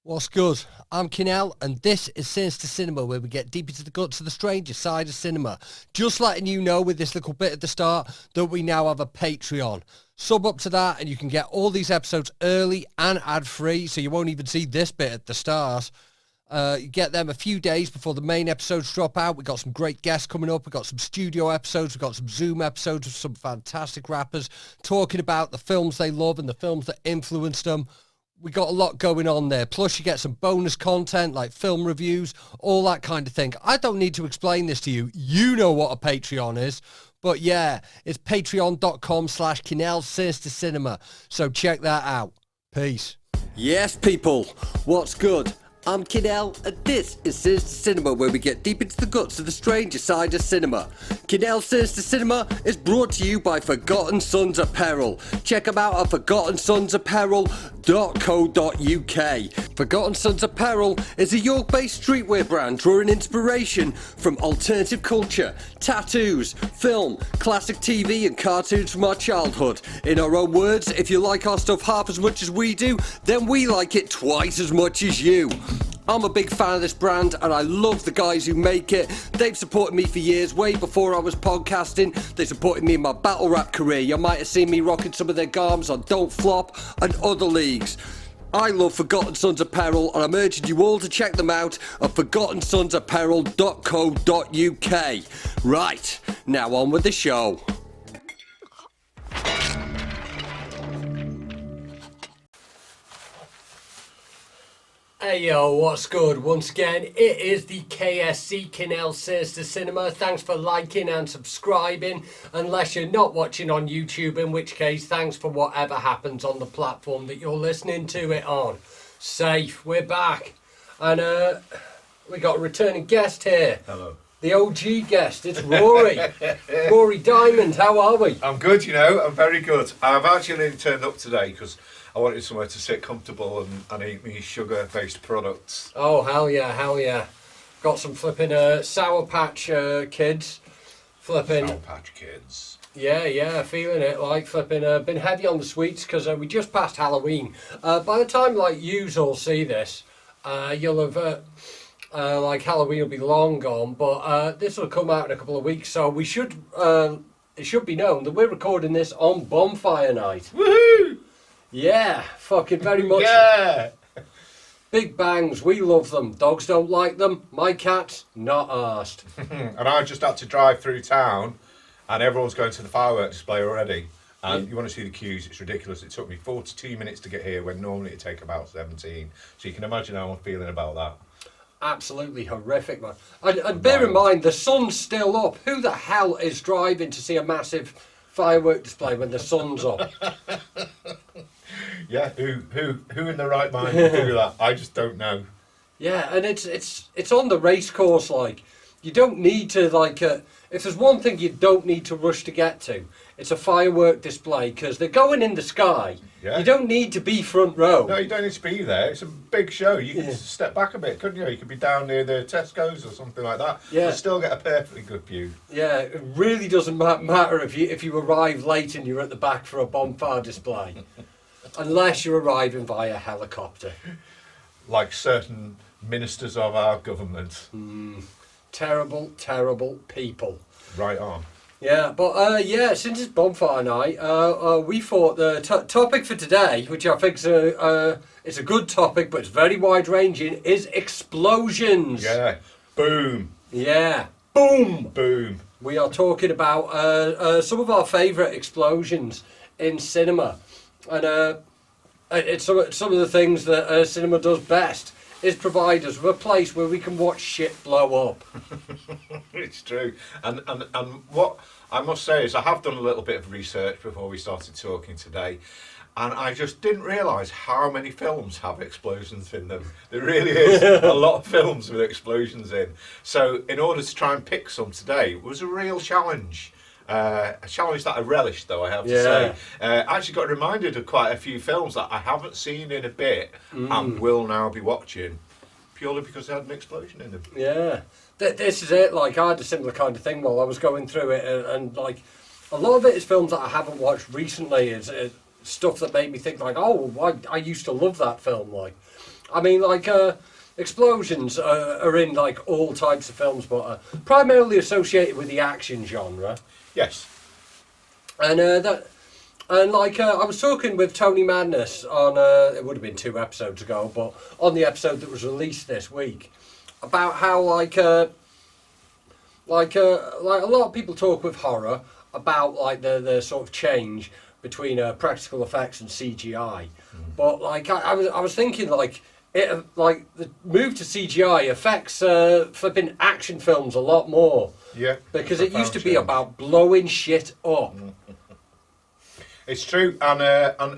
What's good? I'm Kinell, and this is Sinister Cinema, where we get deep into the guts of the stranger side of cinema. Just letting you know with this little bit at the start that we now have a Patreon. Sub up to that and you can get all these episodes early and ad-free, so you won't even see this bit at the start. You get them a few days before the main episodes drop out. We've got some great guests coming up. We've got some studio episodes. We've got some Zoom episodes with some fantastic rappers talking about the films they love and the films that influenced them. We got a lot going on there. Plus, you get some bonus content like film reviews, all that kind of thing. I don't need to explain this to you. You know what a Patreon is. But yeah, it's patreon.com/Kinell Sinister Cinema. So check that out. Peace. Yes, people. What's good? I'm Kinell, and this is Sinister Cinema, where we get deep into the guts of the stranger side of cinema. Kinell Sinister Cinema is brought to you by Forgotten Sons Apparel. Check them out at forgottensonsapparel.co.uk. Forgotten Sons Apparel is a York-based streetwear brand drawing inspiration from alternative culture, tattoos, film, classic TV and cartoons from our childhood. In our own words, if you like our stuff half as much as we do, then we like it twice as much as you. I'm a big fan of this brand and I love the guys who make it. They've supported me for years, way before I was podcasting. They supported me in my battle rap career. You might have seen me rocking some of their garms on Don't Flop and other leagues. I love Forgotten Sons Apparel and I'm urging you all to check them out at forgottensonsapparel.co.uk. Right, now on with the show. Hey yo, what's good? Once again, it is the KSC Kinell Sinister Cinema. Thanks for liking and subscribing, unless you're not watching on YouTube, in which case thanks for whatever happens on the platform that you're listening to it on. Safe, we're back. And we got a returning guest here. Hello. The OG guest, it's Rory. Rory Diamond, how are we? I'm good, you know, I'm very good. I've actually turned up today because I wanted somewhere to sit comfortable and eat me sugar-based products. Oh, hell yeah, hell yeah. Got some flipping Sour Patch Kids. Flipping. Sour Patch Kids. Yeah, feeling it. Like flipping. Been heavy on the sweets because we just passed Halloween. By the time like yous all see this, you'll have like Halloween will be long gone. But this will come out in a couple of weeks, so we should. It should be known that we're recording this on bonfire night. Woohoo! Yeah, fucking very much. Yeah! Big bangs, we love them. Dogs don't like them. My cat's not arsed. And I just had to drive through town and everyone's going to the fireworks display already. And you want to see the queues, it's ridiculous. It took me 42 minutes to get here when normally it'd take about 17. So you can imagine how I'm feeling about that. Absolutely horrific, man. And bear in mind, the sun's still up. Who the hell is driving to see a massive firework display when the sun's up? Yeah, who in their right mind would do that? I just don't know. Yeah, and it's on the race course. Like, you don't need to if there's one thing you don't need to rush to get to, it's a firework display because they're going in the sky. Yeah. You don't need to be front row. No, you don't need to be there. It's a big show. You can step back a bit, couldn't you? You could be down near the Tesco's or something like that. Yeah. You'll still get a perfectly good view. Yeah, it really doesn't matter if you arrive late and you're at the back for a bonfire display. Unless you're arriving via helicopter. Like certain ministers of our government. Terrible, terrible people. Right on. Yeah, but since it's bonfire night, we thought the topic for today, which I think is a good topic, but it's very wide-ranging, is explosions. Yeah. Boom. Yeah. Boom. Boom. We are talking about some of our favourite explosions in cinema. And it's some of the things that cinema does best is provide us with a place where we can watch shit blow up. It's true. And what I must say is I have done a little bit of research before we started talking today, and I just didn't realise how many films have explosions in them. There really is a lot of films with explosions in. So in order to try and pick some today was a real challenge. A challenge that I relished, though, I have to say. I actually got reminded of quite a few films that I haven't seen in a bit and will now be watching, purely because they had an explosion in them. Yeah. This is it. Like, I had a similar kind of thing while I was going through it, and like, a lot of it is films that I haven't watched recently. It's stuff that made me think, like, oh, I used to love that film, like. I mean, like, explosions are in, like, all types of films, but are primarily associated with the action genre. Yes. And I was talking with Tony Madness on, it would have been 2 episodes ago, but on the episode that was released this week, about how, like a lot of people talk with horror about, like, the sort of change between practical effects and CGI. But, like, I was thinking, like, the move to CGI affects flipping action films a lot more. Yeah. Because it used to be about blowing shit up. It's true, and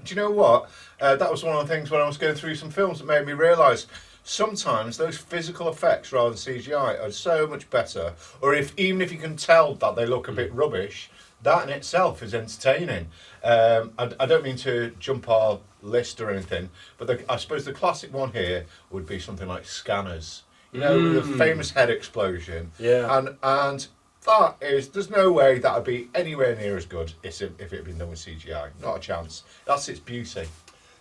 do you know what? That was one of the things when I was going through some films that made me realise sometimes those physical effects rather than CGI are so much better. Or even if you can tell that they look a bit rubbish, that in itself is entertaining. I don't mean to jump our list or anything, but I suppose the classic one here would be something like Scanners. You know, the famous head explosion. Yeah. And that is, there's no way that would be anywhere near as good if it had been done with CGI. Not a chance. That's its beauty.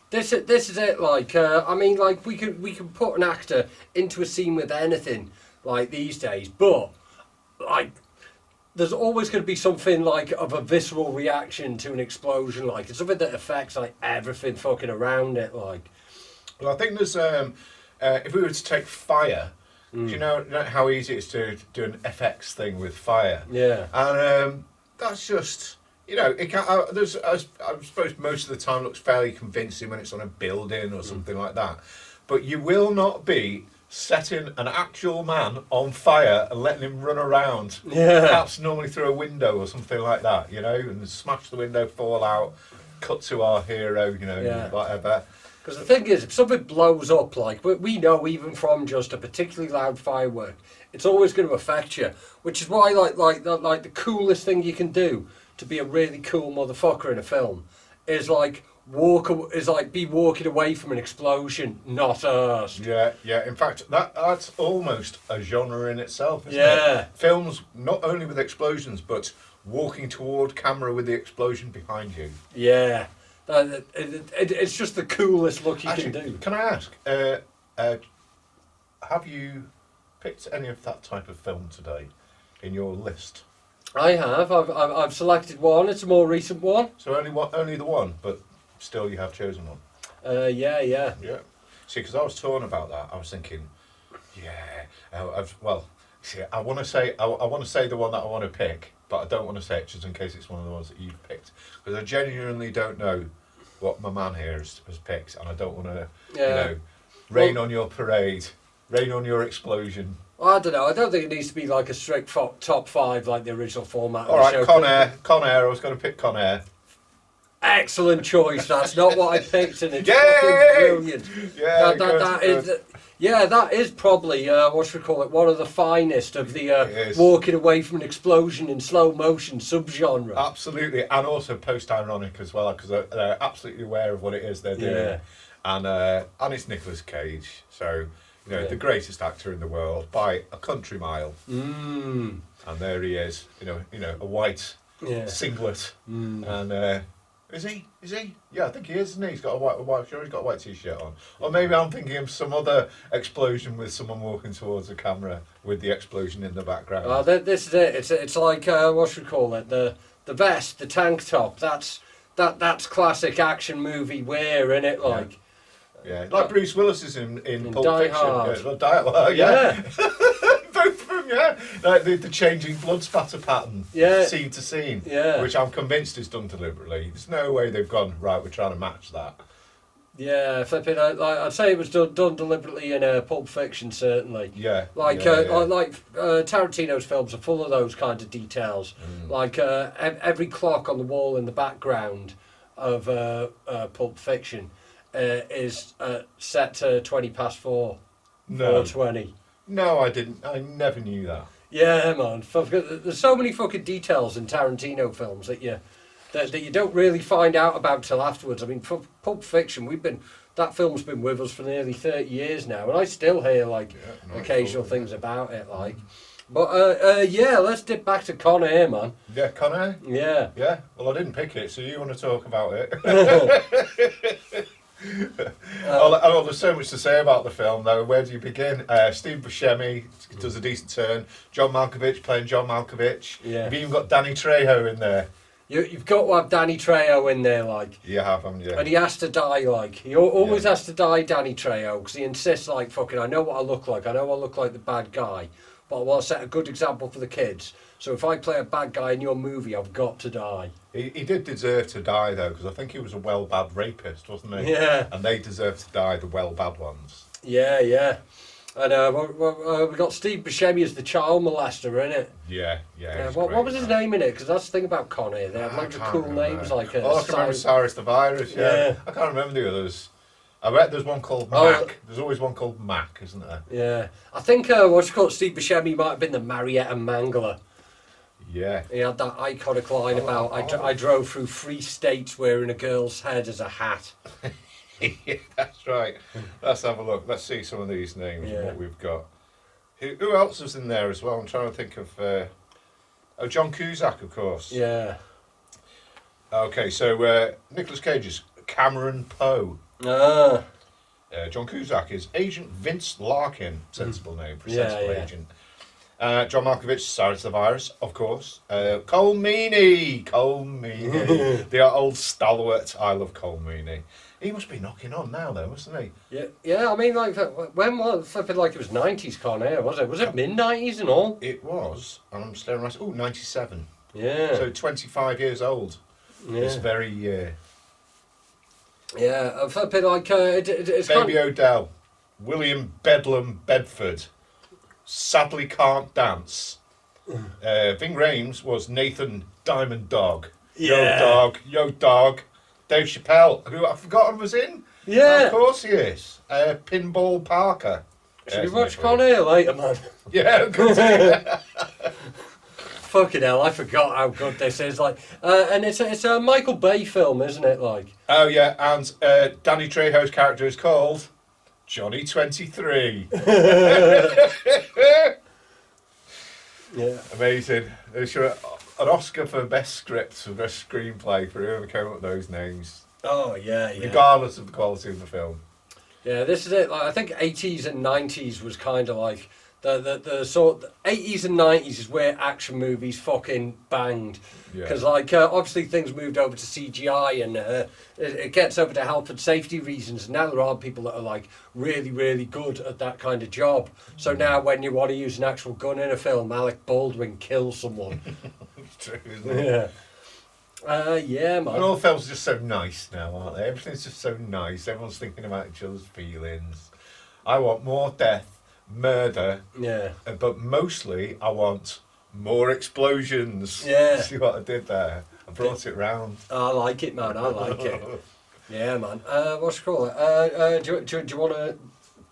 This is it. Like, I mean, like we can put an actor into a scene with anything like these days, but like there's always going to be something like of a visceral reaction to an explosion. Like it's something that affects like everything fucking around it. Like, well, I think there's if we were to take fire. Do you know how easy it is to do an FX thing with fire? Yeah. And that's just, you know, it can, I suppose most of the time looks fairly convincing when it's on a building or something like that. But you will not be setting an actual man on fire and letting him run around. Yeah. Perhaps normally through a window or something like that, you know, and smash the window, fall out, cut to our hero, you know, whatever. Because the thing is, if something blows up, like we know even from just a particularly loud firework, it's always going to affect you. Which is why, like the coolest thing you can do to be a really cool motherfucker in a film is be walking away from an explosion, not us. Yeah. In fact, that's almost a genre in itself, isn't it? Films not only with explosions, but walking toward camera with the explosion behind you. Yeah. It's just the coolest look you can do. Can I ask, have you picked any of that type of film today in your list? I have. I've selected one. It's a more recent one. So only the one, but still you have chosen one. Yeah. See, because I was torn about that. I was thinking, I want to say the one that I want to pick, but I don't want to say it just in case it's one of the ones that you've picked, because I genuinely don't know what my man here has picked, and I don't want to, rain on your parade, rain on your explosion. Well, I don't know. I don't think it needs to be like a strict top 5 like the original format. All right, Con Air. I was going to pick Con Air. Excellent choice. That's not what I picked, and it's fucking brilliant. Yeah, that is probably one of the finest of the walking away from an explosion in slow motion subgenre. Absolutely, and also post-ironic as well, because they're absolutely aware of what it is they're doing, and it's Nicolas Cage, so the greatest actor in the world by a country mile. And there he is, a white singlet, and. Is he? Yeah, I think he is, isn't he? He's got a white shirt. He's got a white t-shirt on. Or maybe I'm thinking of some other explosion with someone walking towards the camera with the explosion in the background. Oh, this is it. It's like the vest, the tank top. That's classic action movie wear, innit? It like. Yeah, like Bruce Willis is in Pulp Die Fiction. Hard. Yeah. Both of them, like the changing blood spatter pattern, scene to scene, which I'm convinced is done deliberately. There's no way they've gone, right, we're trying to match that. Yeah, flipping. I'd say it was done deliberately in Pulp Fiction, certainly. Yeah. Like Tarantino's films are full of those kind of details. Like every clock on the wall in the background of Pulp Fiction is set to 4:20. No. 4:20. No, I didn't. I never knew that. Yeah, man. There's so many fucking details in Tarantino films that you don't really find out about till afterwards. I mean, Pulp Fiction, that film's been with us for nearly 30 years now, and I still hear occasional things about it, like. But let's dip back to Con Air, man. Yeah, Con Air? Yeah. Yeah. Well, I didn't pick it, so you want to talk about it. Oh, there's so much to say about the film, though. Where do you begin? Steve Buscemi does a decent turn. John Malkovich playing John Malkovich. Yeah. You've even got Danny Trejo in there. You've got to have Danny Trejo in there, like. You have, haven't you? And he has to die, like. He always has to die, Danny Trejo, because he insists, like, fucking, I know what I look like. I know I look like the bad guy, but I want to set a good example for the kids. So if I play a bad guy in your movie, I've got to die. He did deserve to die, though, because I think he was a well-bad rapist, wasn't he? Yeah. And they deserve to die, the well-bad ones. Yeah, yeah. And we got Steve Buscemi as the child molester, innit? Yeah. What was his name in it? Because that's the thing about Con Air. They have loads of cool names, like... I can remember Cyrus the Virus, yeah. I can't remember the others. I bet there's one called Mac. There's always one called Mac, isn't there? Yeah. I think, Steve Buscemi might have been the Marietta Mangler. Yeah. He had that iconic line about, I drove through 3 states wearing a girl's head as a hat. Yeah, that's right. Let's have a look. Let's see some of these names and what we've got. Who else was in there as well? I'm trying to think of... John Cusack, of course. Yeah. Okay, so Nicolas Cage is Cameron Poe. John Cusack is Agent Vince Larkin. Sensible name for a sensible agent. John Malkovich, Cyrus the Virus, of course. Cole Meany. The old stalwart. I love Cole Meany. He must be knocking on now, though, mustn't he? Yeah. I mean, like, when was flipping like it was 90s Con Air, was it? Was it mid-90s and all? It was. And I'm staring right. Oh, 97. Yeah. So 25 years old. This very year. Yeah, flipping like it's Baby Odell, William Bedlam Bedford, sadly can't dance. Ving Rhames was Nathan Diamond Dog. Yeah. Yo dog. Dave Chappelle, who I've forgotten was in. Yeah. Of course he is. Pinball Parker. Should we watch Con Air later, man? Yeah, good to Fucking hell, I forgot how good this is. Like, and it's a Michael Bay film, isn't it? Like. Oh yeah, and Danny Trejo's character is called Johnny 23. Yeah. Amazing. They should an Oscar for best script for best screenplay for whoever came up with those names. Oh yeah. Regardless of the quality of the film. Yeah, this is it. Like, I think 80s and 90s was kind of like the sort. 80s and 90s is where action movies fucking banged. Because obviously things moved over to CGI and it gets over to health and safety reasons. And now there are people that are like really, really good at that kind of job. So now when you want to use an actual gun in a film, Alec Baldwin kills someone. It's true, isn't it? Yeah, man. And all films are just so nice now, aren't they? Everything's just so nice. Everyone's thinking about each other's feelings. I want more death, murder. Yeah. But mostly I want more explosions. Yeah. See what I did there? I brought it round. I like it, man. I like it. Yeah, man. What's it called? Do you want to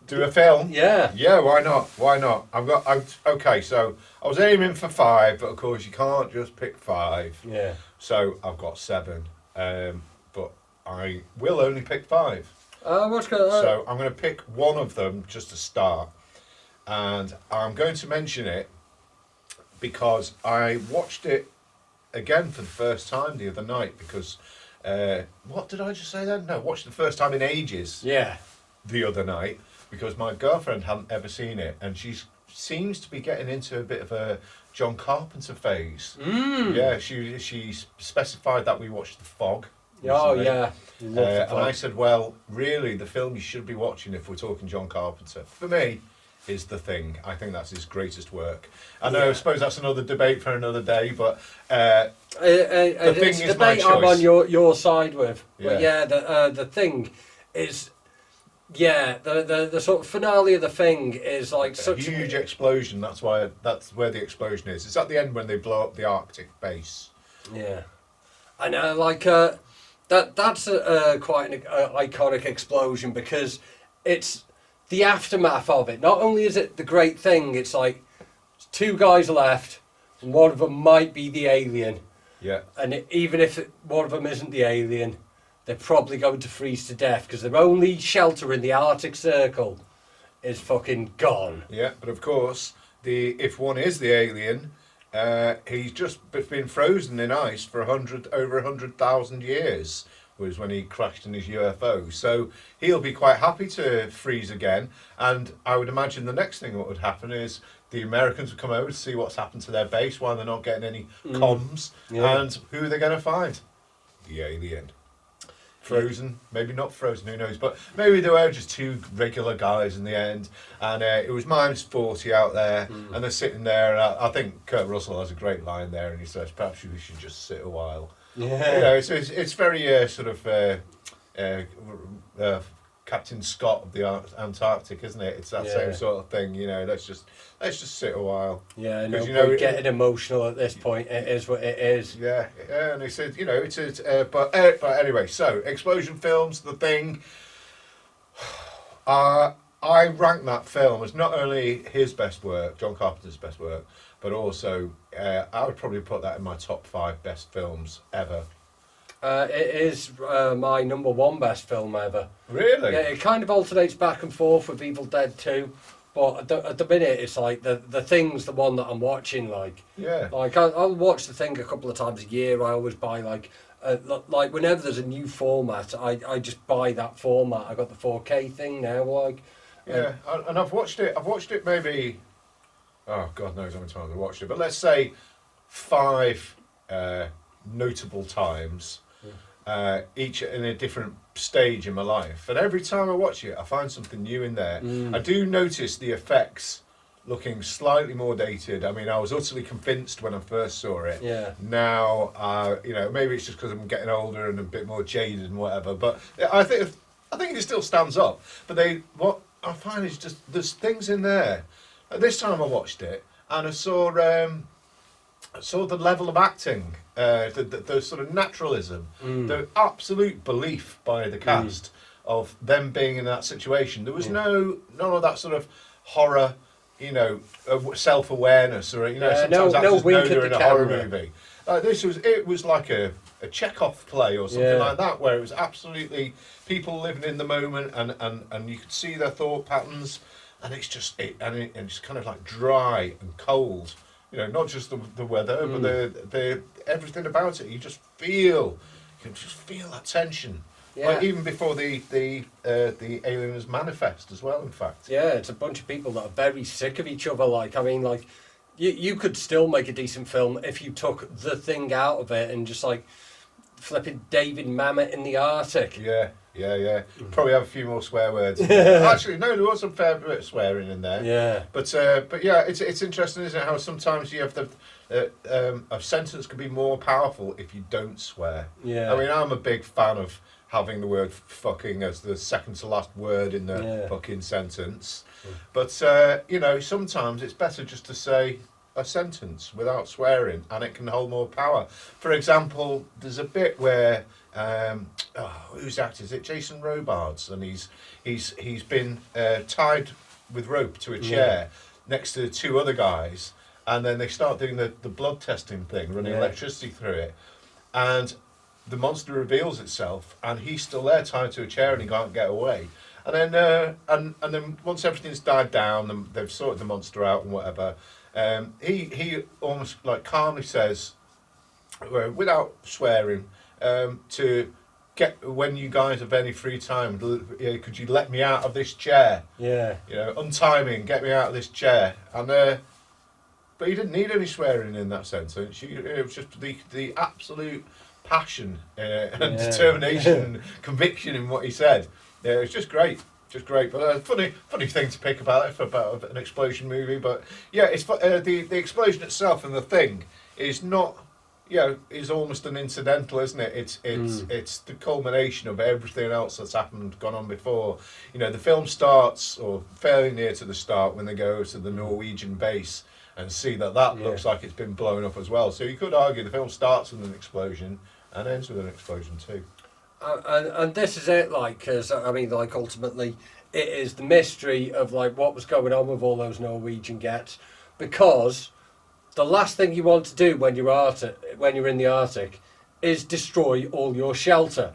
do a film? Yeah. Yeah, why not? Why not? Okay, so I was aiming for 5, but of course you can't just pick 5. Yeah. So I've got 7. But I will only pick 5. So I'm going to pick one of them just to start. And I'm going to mention it because I watched it again for the first time the other night because what did I just say then? No, watched it the first time in ages. Yeah. The other night because my girlfriend hadn't ever seen it and she seems to be getting into a bit of a John Carpenter phase. Yeah, she specified that we watched The Fog. Oh yeah. And I said, well, really, the film you should be watching if we're talking John Carpenter, for me, is The Thing. I think that's his greatest work. I know, I suppose that's another debate for another day, but The Thing is my choice. I'm on your side with. Yeah. But yeah, the Thing is... Yeah, the sort of finale of The Thing is like such a huge explosion. That's where the explosion is. It's at the end when they blow up the Arctic base. Yeah, I know. Like that's quite an iconic explosion because it's the aftermath of it. Not only is it the great thing, it's like 2 guys left, and one of them might be the alien. Yeah, and even if one of them isn't the alien, they're probably going to freeze to death because their only shelter in the Arctic Circle is fucking gone. Yeah, but of course, if one is the alien, he's just been frozen in ice for over 100,000 years. was when he crashed in his UFO. So he'll be quite happy to freeze again. And I would imagine the next thing that would happen is the Americans would come over to see what's happened to their base, why they're not getting any comms, and who are they going to find? The alien. Frozen, maybe not frozen, who knows, but maybe they were just two regular guys in the end, and it was -40 out there, and they're sitting there, and I think Kurt Russell has a great line there, and he says, perhaps we should just sit a while. Yeah. You know, it's very sort of Captain Scott of the Antarctic, isn't it? It's that same sort of thing, you know, let's just sit a while. Yeah, no, you know, getting emotional at this point, it is what it is. Yeah, and he said, you know, but anyway, so, explosion films, The Thing, I rank that film as not only his best work, John Carpenter's best work, but also, I would probably put that in my top 5 best films ever. It is my number 1 best film ever. Really? Yeah, it kind of alternates back and forth with Evil Dead 2, but at the minute it's like the Thing's the one that I'm watching. Like, yeah, like I'll watch The Thing a couple of times a year. I always buy like whenever there's a new format, I just buy that format. I got the 4K thing now. Like, yeah, and I've watched it maybe, oh God knows how many times I've watched it, but let's say 5 notable times. Each in a different stage in my life, and every time I watch it I find something new in there. I do notice the effects looking slightly more dated. I mean, I was utterly convinced when I first saw it. Yeah. Now, you know, maybe it's just because I'm getting older and a bit more jaded and whatever, but I think it still stands up. But what I find is just there's things in there. At this time I watched it and I saw the level of acting, the sort of naturalism, the absolute belief by the cast of them being in that situation. There was none of that sort of horror, you know, self-awareness, or you know, sometimes actors know they're in a horror movie. It was like a Chekhov play or something like that, where it was absolutely people living in the moment, and you could see their thought patterns, and it's just it's kind of like dry and cold. You know, not just the weather, but the everything about it. You can just feel that tension. Yeah. Like even before the aliens manifest as well. In fact. Yeah, it's a bunch of people that are very sick of each other. Like, I mean, like, you could still make a decent film if you took the Thing out of it and just like flipping David Mamet in the Arctic. Yeah. Probably have a few more swear words. Actually, no, there was some fair bit of swearing in there. Yeah. But yeah, it's interesting, isn't it? How sometimes you have a sentence can be more powerful if you don't swear. Yeah. I mean, I'm a big fan of having the word fucking as the second to last word in the fucking sentence. But you know, sometimes it's better just to say a sentence without swearing, and it can hold more power. For example, there's a bit where who's that? Is it Jason Robards? And he's been tied with rope to a chair next to 2 other guys, and then they start doing the blood testing thing, running electricity through it, and the monster reveals itself, and he's still there tied to a chair, and he can't get away. And then and then once everything's died down and they've sorted the monster out and whatever, he almost like calmly says, without swearing, to get, when you guys have any free time, could you let me out of this chair? Yeah. You know, untie me and get me out of this chair. And but he didn't need any swearing in that sentence. It was just the absolute passion and determination and conviction in what he said. Yeah, it was just great. But funny thing to pick about an explosion movie. But yeah, it's the explosion itself and the Thing is not, you know, is almost an incidental, isn't it? It's the culmination of everything else that's gone on before. You know, the film starts, or fairly near to the start, when they go to the Norwegian base and see that looks like it's been blown up as well. So you could argue the film starts with an explosion and ends with an explosion too. And this is it, like, because I mean, like, ultimately, it is the mystery of like what was going on with all those Norwegian gets, because the last thing you want to do when you're in the Arctic is destroy all your shelter.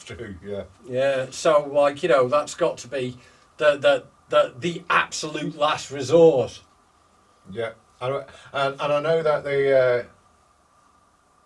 True, yeah. Yeah, so like, you know, that's got to be the absolute last resort. Yeah, and I know that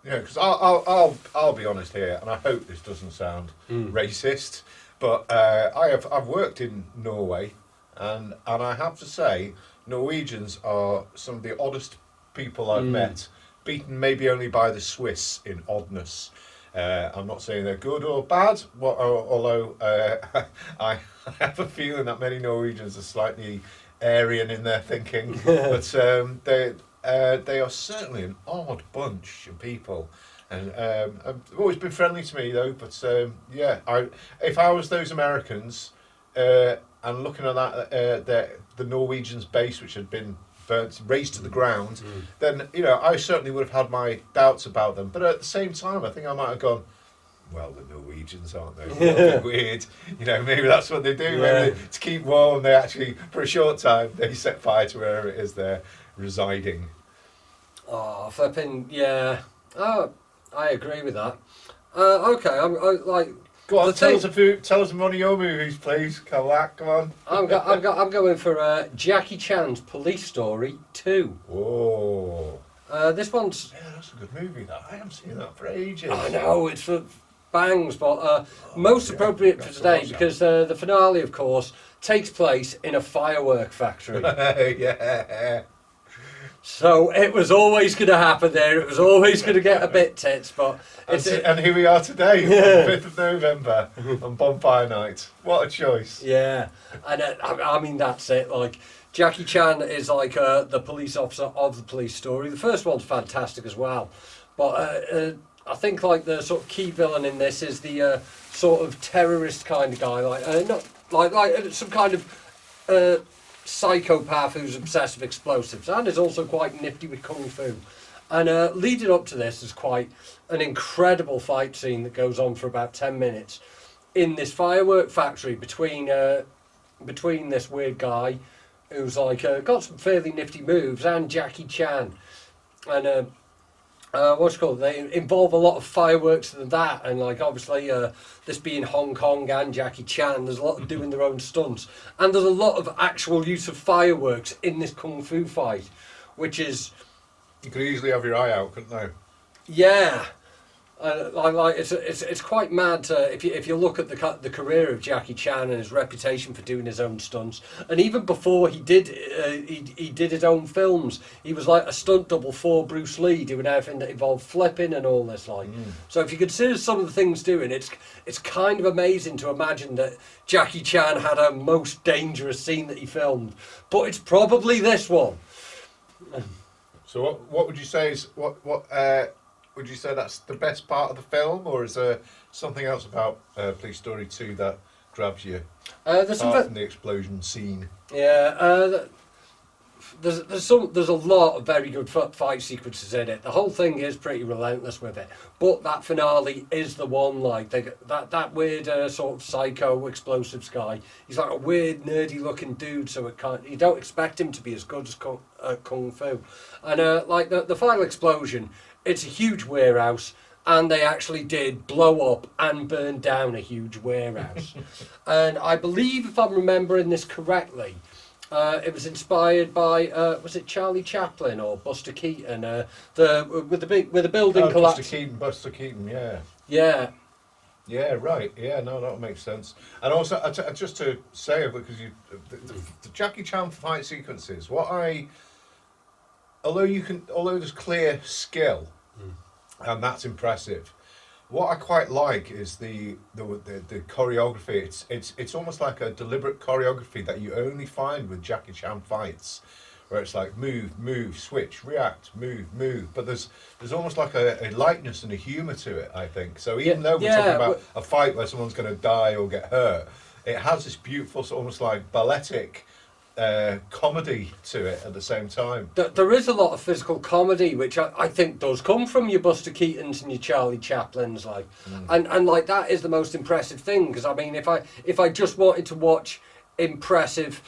Yeah, because I'll be honest here, and I hope this doesn't sound racist, but I've worked in Norway, and I have to say Norwegians are some of the oddest people I've met, beaten maybe only by the Swiss in oddness. I'm not saying they're good or bad, although I have a feeling that many Norwegians are slightly Aryan in their thinking, but they are certainly an odd bunch of people, and they've always been friendly to me though. But if I was those Americans and looking at that the Norwegians' base, which had been burnt, razed to the ground, then I certainly would have had my doubts about them. But at the same time, I think I might have gone, well, the Norwegians, aren't they? A little bit weird. Maybe that's what they do. Yeah. Maybe to keep warm, they actually, for a short time, they set fire to wherever it is they're residing. Oh, flipping, yeah. Oh, I agree with that. Okay, I like. Go on, tell us one of your movies, please. Come on. I'm going for Jackie Chan's Police Story 2. Whoa. This one's. Yeah, that's a good movie. That I haven't seen that for ages. I know it's for bangs, but most appropriate for today because the finale, of course, takes place in a firework factory. Yeah. So it was always going to happen there. It was always going to get a bit tits, but and here we are today, on the 5th of November, on Bonfire Night. What a choice! Yeah, and I mean that's it. Like Jackie Chan is like the police officer of the Police Story. The first one's fantastic as well, but I think like the sort of key villain in this is the sort of terrorist kind of guy, like not like some kind of psychopath who's obsessed with explosives and is also quite nifty with kung fu. And leading up to this is quite an incredible fight scene that goes on for about 10 minutes in this firework factory between this weird guy who's like got some fairly nifty moves and Jackie Chan. And what's it called? They involve a lot of fireworks and that, and like obviously this being Hong Kong and Jackie Chan, there's a lot of doing their own stunts, and there's a lot of actual use of fireworks in this kung fu fight, which is you could easily have your eye out, couldn't they? Yeah. Like it's quite mad if you look at the career of Jackie Chan and his reputation for doing his own stunts, and even before he did his own films, he was like a stunt double for Bruce Lee, doing everything that involved flipping and all this. So if you consider some of the things doing, it's kind of amazing to imagine that Jackie Chan had a most dangerous scene that he filmed, but it's probably this one. So what would you say is what would you say that's the best part of the film, or is there something else about Police Story 2 that grabs you? There's apart from the explosion scene. Yeah, there's a lot of very good fight sequences in it. The whole thing is pretty relentless with it, but that finale is the one. Like that weird sort of psycho explosives guy. He's like a weird nerdy looking dude, so you don't expect him to be as good as kung fu. And like the final explosion. It's a huge warehouse, and they actually did blow up and burn down a huge warehouse. And I believe, if I'm remembering this correctly, it was inspired by was it Charlie Chaplin or Buster Keaton? With the building collapse. Buster Keaton, yeah. Yeah. Yeah, right. Yeah, no, that makes sense. And also, just to say, because the Jackie Chan fight sequences, although there's clear skill, and that's impressive. What I quite like is the choreography. It's almost like a deliberate choreography that you only find with Jackie Chan fights, where it's like move, switch, react, move. But there's almost like a lightness and a humour to it, I think. So even though we're talking about a fight where someone's going to die or get hurt, it has this beautiful, almost like balletic comedy to it at the same time. There is a lot of physical comedy, which I think does come from your Buster Keatons and your Charlie Chaplins, like, and like that is the most impressive thing. Because I mean, if I just wanted to watch impressive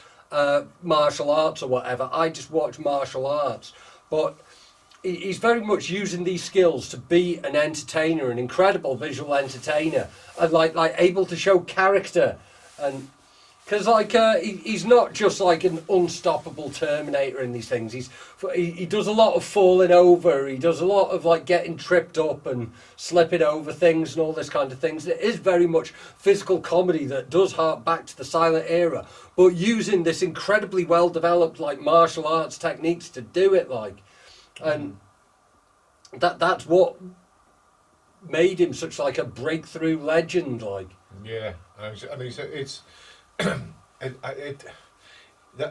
martial arts or whatever, I just watch martial arts. But he's very much using these skills to be an entertainer, an incredible visual entertainer, and like able to show character and. Because like he's not just like an unstoppable Terminator in these things. He does a lot of falling over. He does a lot of like getting tripped up and slipping over things and all this kind of things. It is very much physical comedy that does hark back to the silent era, but using this incredibly well developed like martial arts techniques to do it like, and that's what made him such like a breakthrough legend like. Yeah, and it's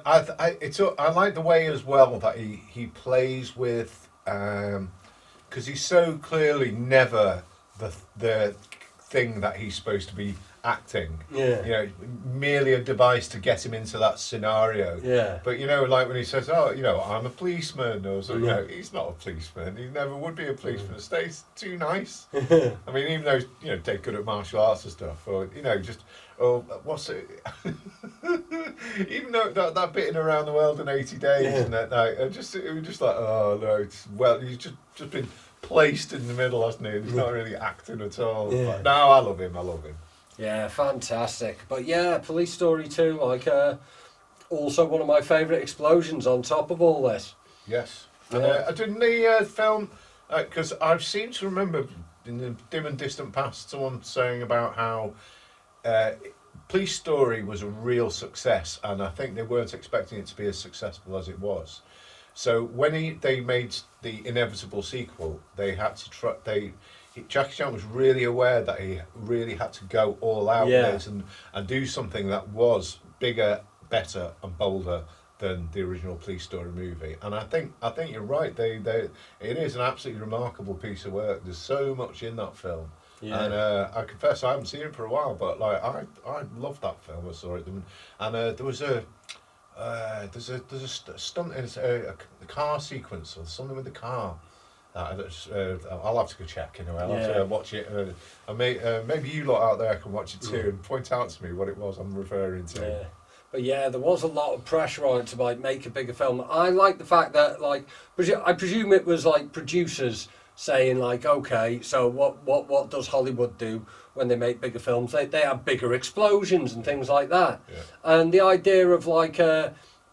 I like the way as well that he plays with, because he's so clearly never the thing that he's supposed to be acting. Yeah. You know, merely a device to get him into that scenario. Yeah. But you know, like when he says, "Oh, you know, I'm a policeman," or something. Yeah. You know, he's not a policeman. He never would be a policeman. Stays too nice. I mean, even though you know, dead good at martial arts and stuff, or you know, just what's it? Even though that bit in Around the World in 80 Days and that night, it was just like, oh no, he's just been placed in the middle, hasn't he? He's not really acting at all. Yeah. But no, I love him. Yeah, fantastic. But yeah, Police Story 2, like, also one of my favourite explosions on top of all this. Yes. Yeah. And didn't the film, because I've seemed to remember in the dim and distant past someone saying about how Police Story was a real success, and I think they weren't expecting it to be as successful as it was. So when they made the inevitable sequel, they had to Jackie Chan was really aware that he really had to go all out with this and do something that was bigger, better, and bolder than the original Police Story movie. And I think you're right. It is an absolutely remarkable piece of work. There's so much in that film. Yeah. And I confess I haven't seen it for a while, but like I loved that film. I saw it, and there was there's a stunt in a car sequence or something with the car. I'll have to go check anyway. I'll have to watch it, and maybe you lot out there can watch it too and point out to me what it was I'm referring to. Yeah. But yeah, there was a lot of pressure on it to like make a bigger film. I like the fact that like I presume it was like producers saying like, okay, so what does Hollywood do when they make bigger films? They have bigger explosions and things like that. Yeah. And the idea of like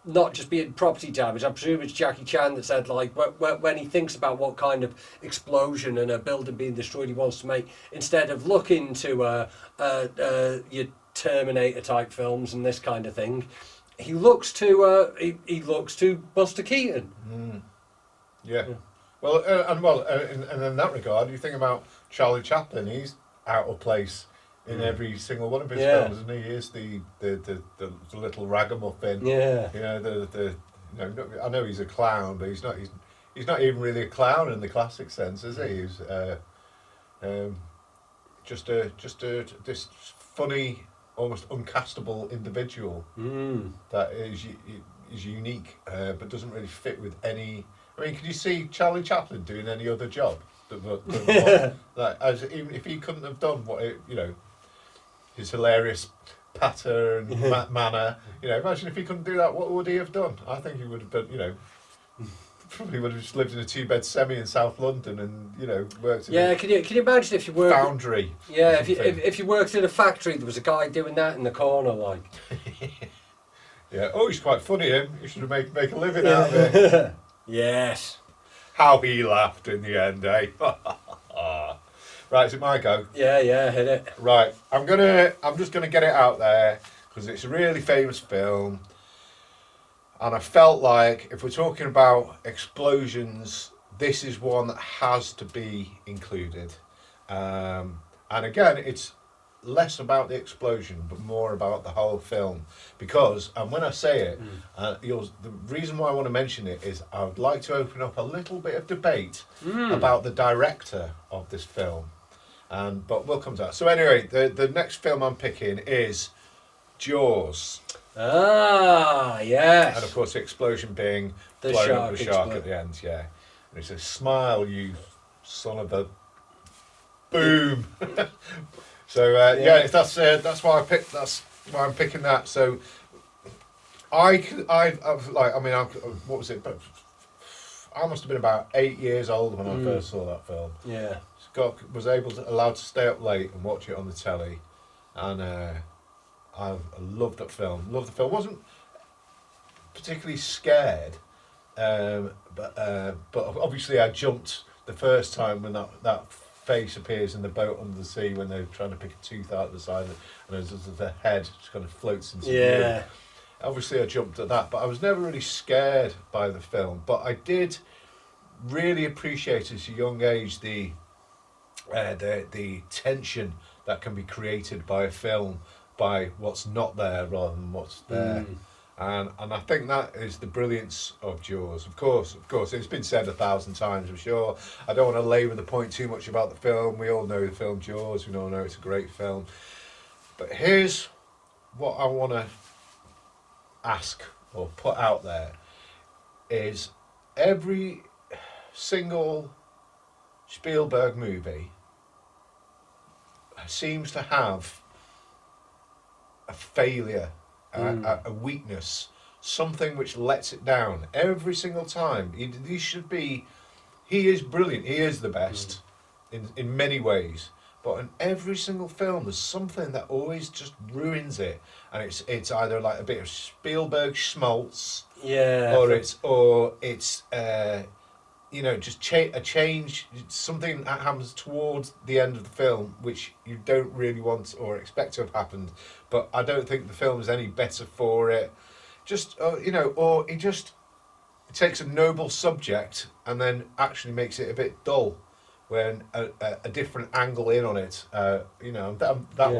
not just being property damage, I presume it's Jackie Chan that said like when he thinks about what kind of explosion and a building being destroyed he wants to make, instead of looking to your Terminator type films and this kind of thing, he looks to Buster Keaton. Yeah. Well, and in that regard, you think about Charlie Chaplin. He's out of place in every single one of his films, isn't he? He is the little ragamuffin. Yeah. You know, I know he's a clown, but he's not even really a clown in the classic sense, is he? He's just this funny, almost uncastable individual that is unique, but doesn't really fit with any. I mean, can you see Charlie Chaplin doing any other job? Even if he couldn't have done his hilarious patter and manner, imagine if he couldn't do that, what would he have done? I think he would have been, probably would have just lived in a 2-bed semi in South London and, worked in can you imagine if you worked... foundry. Yeah, if you worked in a factory, there was a guy doing that in the corner, like... Yeah, oh, he's quite funny, him. You should make a living out of it. Yes. How he laughed in the end, eh? Right, is it my go? Yeah, hit it. Right, I'm just gonna get it out there because it's a really famous film, and I felt like if we're talking about explosions, this is one that has to be included. And again, it's less about the explosion but more about the whole film, because and when I say it the reason why I want to mention it is I would like to open up a little bit of debate about the director of this film, but we'll come to that. So anyway, the next film I'm picking is Jaws. Yes. And of course the explosion being the blowing shark up the shark at the end. Yeah, and it says, "Smile, you son of a boom." So that's why I picked. That's why I'm picking that. So what was it? But I must have been about 8 years old when I first saw that film. Yeah. Was allowed to stay up late and watch it on the telly, and I loved that film. Loved the film. Wasn't particularly scared, but obviously I jumped the first time when that face appears in the boat under the sea when they're trying to pick a tooth out of the side, and as the head just kind of floats into the blue. Obviously I jumped at that, but I was never really scared by the film. But I did really appreciate at a young age the tension that can be created by a film by what's not there rather than what's there. And I think that is the brilliance of Jaws. Of course, it's been said 1,000 times, I'm sure. I don't want to labour the point too much about the film. We all know the film Jaws. We all know it's a great film. But here's what I want to ask or put out there is every single Spielberg movie seems to have a failure, a weakness, something which lets it down every single time. He is brilliant, he is the best in many ways, but in every single film there's something that always just ruins it, and it's either like a bit of Spielberg schmaltz, or it's just a change, something that happens towards the end of the film which you don't really want or expect to have happened, but I don't think the film is any better for it. Or he just takes a noble subject and then actually makes it a bit dull when a different angle in on it. One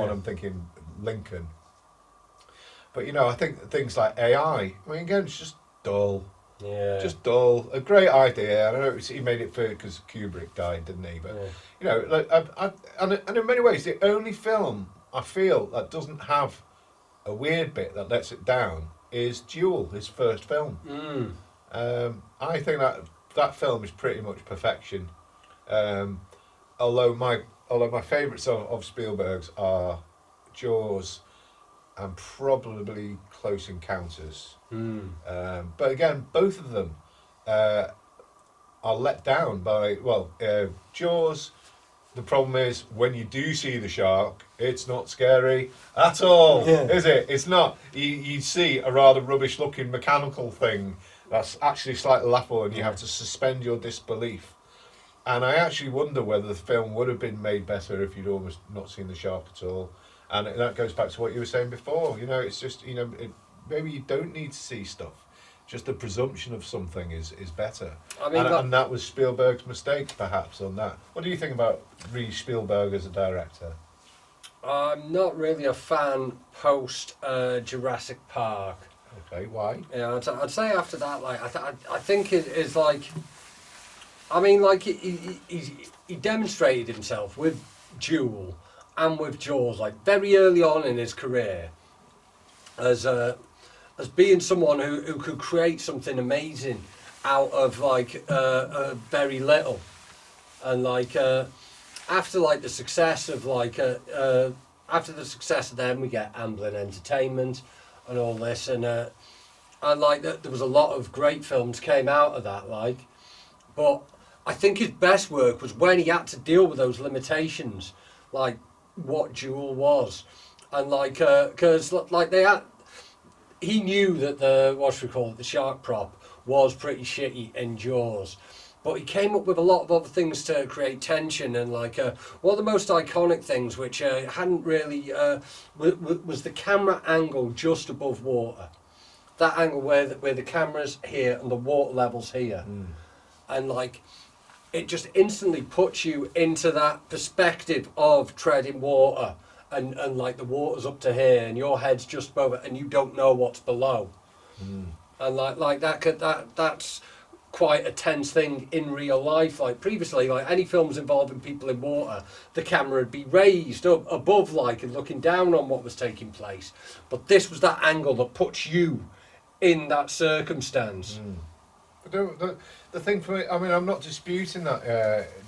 I'm thinking Lincoln. But I think things like AI, again, it's just dull. Yeah. Just dull. A great idea. I know he made it because Kubrick died, didn't he? But and in many ways, the only film I feel that doesn't have a weird bit that lets it down is Duel, his first film. I think that film is pretty much perfection. Although my favourites of Spielberg's are Jaws and probably Close Encounters. But again, both of them are let down by, Jaws, the problem is when you do see the shark, it's not scary at all, is it? It's not. You see a rather rubbish looking mechanical thing that's actually slightly laughable, and you have to suspend your disbelief. And I actually wonder whether the film would have been made better if you'd almost not seen the shark at all. And that goes back to what you were saying before. It's just, maybe you don't need to see stuff. Just the presumption of something is better. And that was Spielberg's mistake, perhaps, on that. What do you think about Spielberg as a director? I'm not really a fan post Jurassic Park. Okay, why? Yeah, I'd say after that, I think it is he demonstrated himself with Duel and with Jaws, very early on in his career, as being someone who could create something amazing out of very little, and after the success of after the success of them, we get Amblin Entertainment and all this, and there was a lot of great films came out of that, but I think his best work was when he had to deal with those limitations, like what Duel was, and because he knew that the shark prop was pretty shitty in Jaws, but he came up with a lot of other things to create tension, and one of the most iconic things which hadn't really was the camera angle just above water, that angle where the camera's here and the water level's here, and it just instantly puts you into that perspective of treading water, and the water's up to here and your head's just above it and you don't know what's below. And that's quite a tense thing in real life. Previously, any films involving people in water, the camera would be raised up above and looking down on what was taking place. But this was that angle that puts you in that circumstance. The thing for me, I'm not disputing that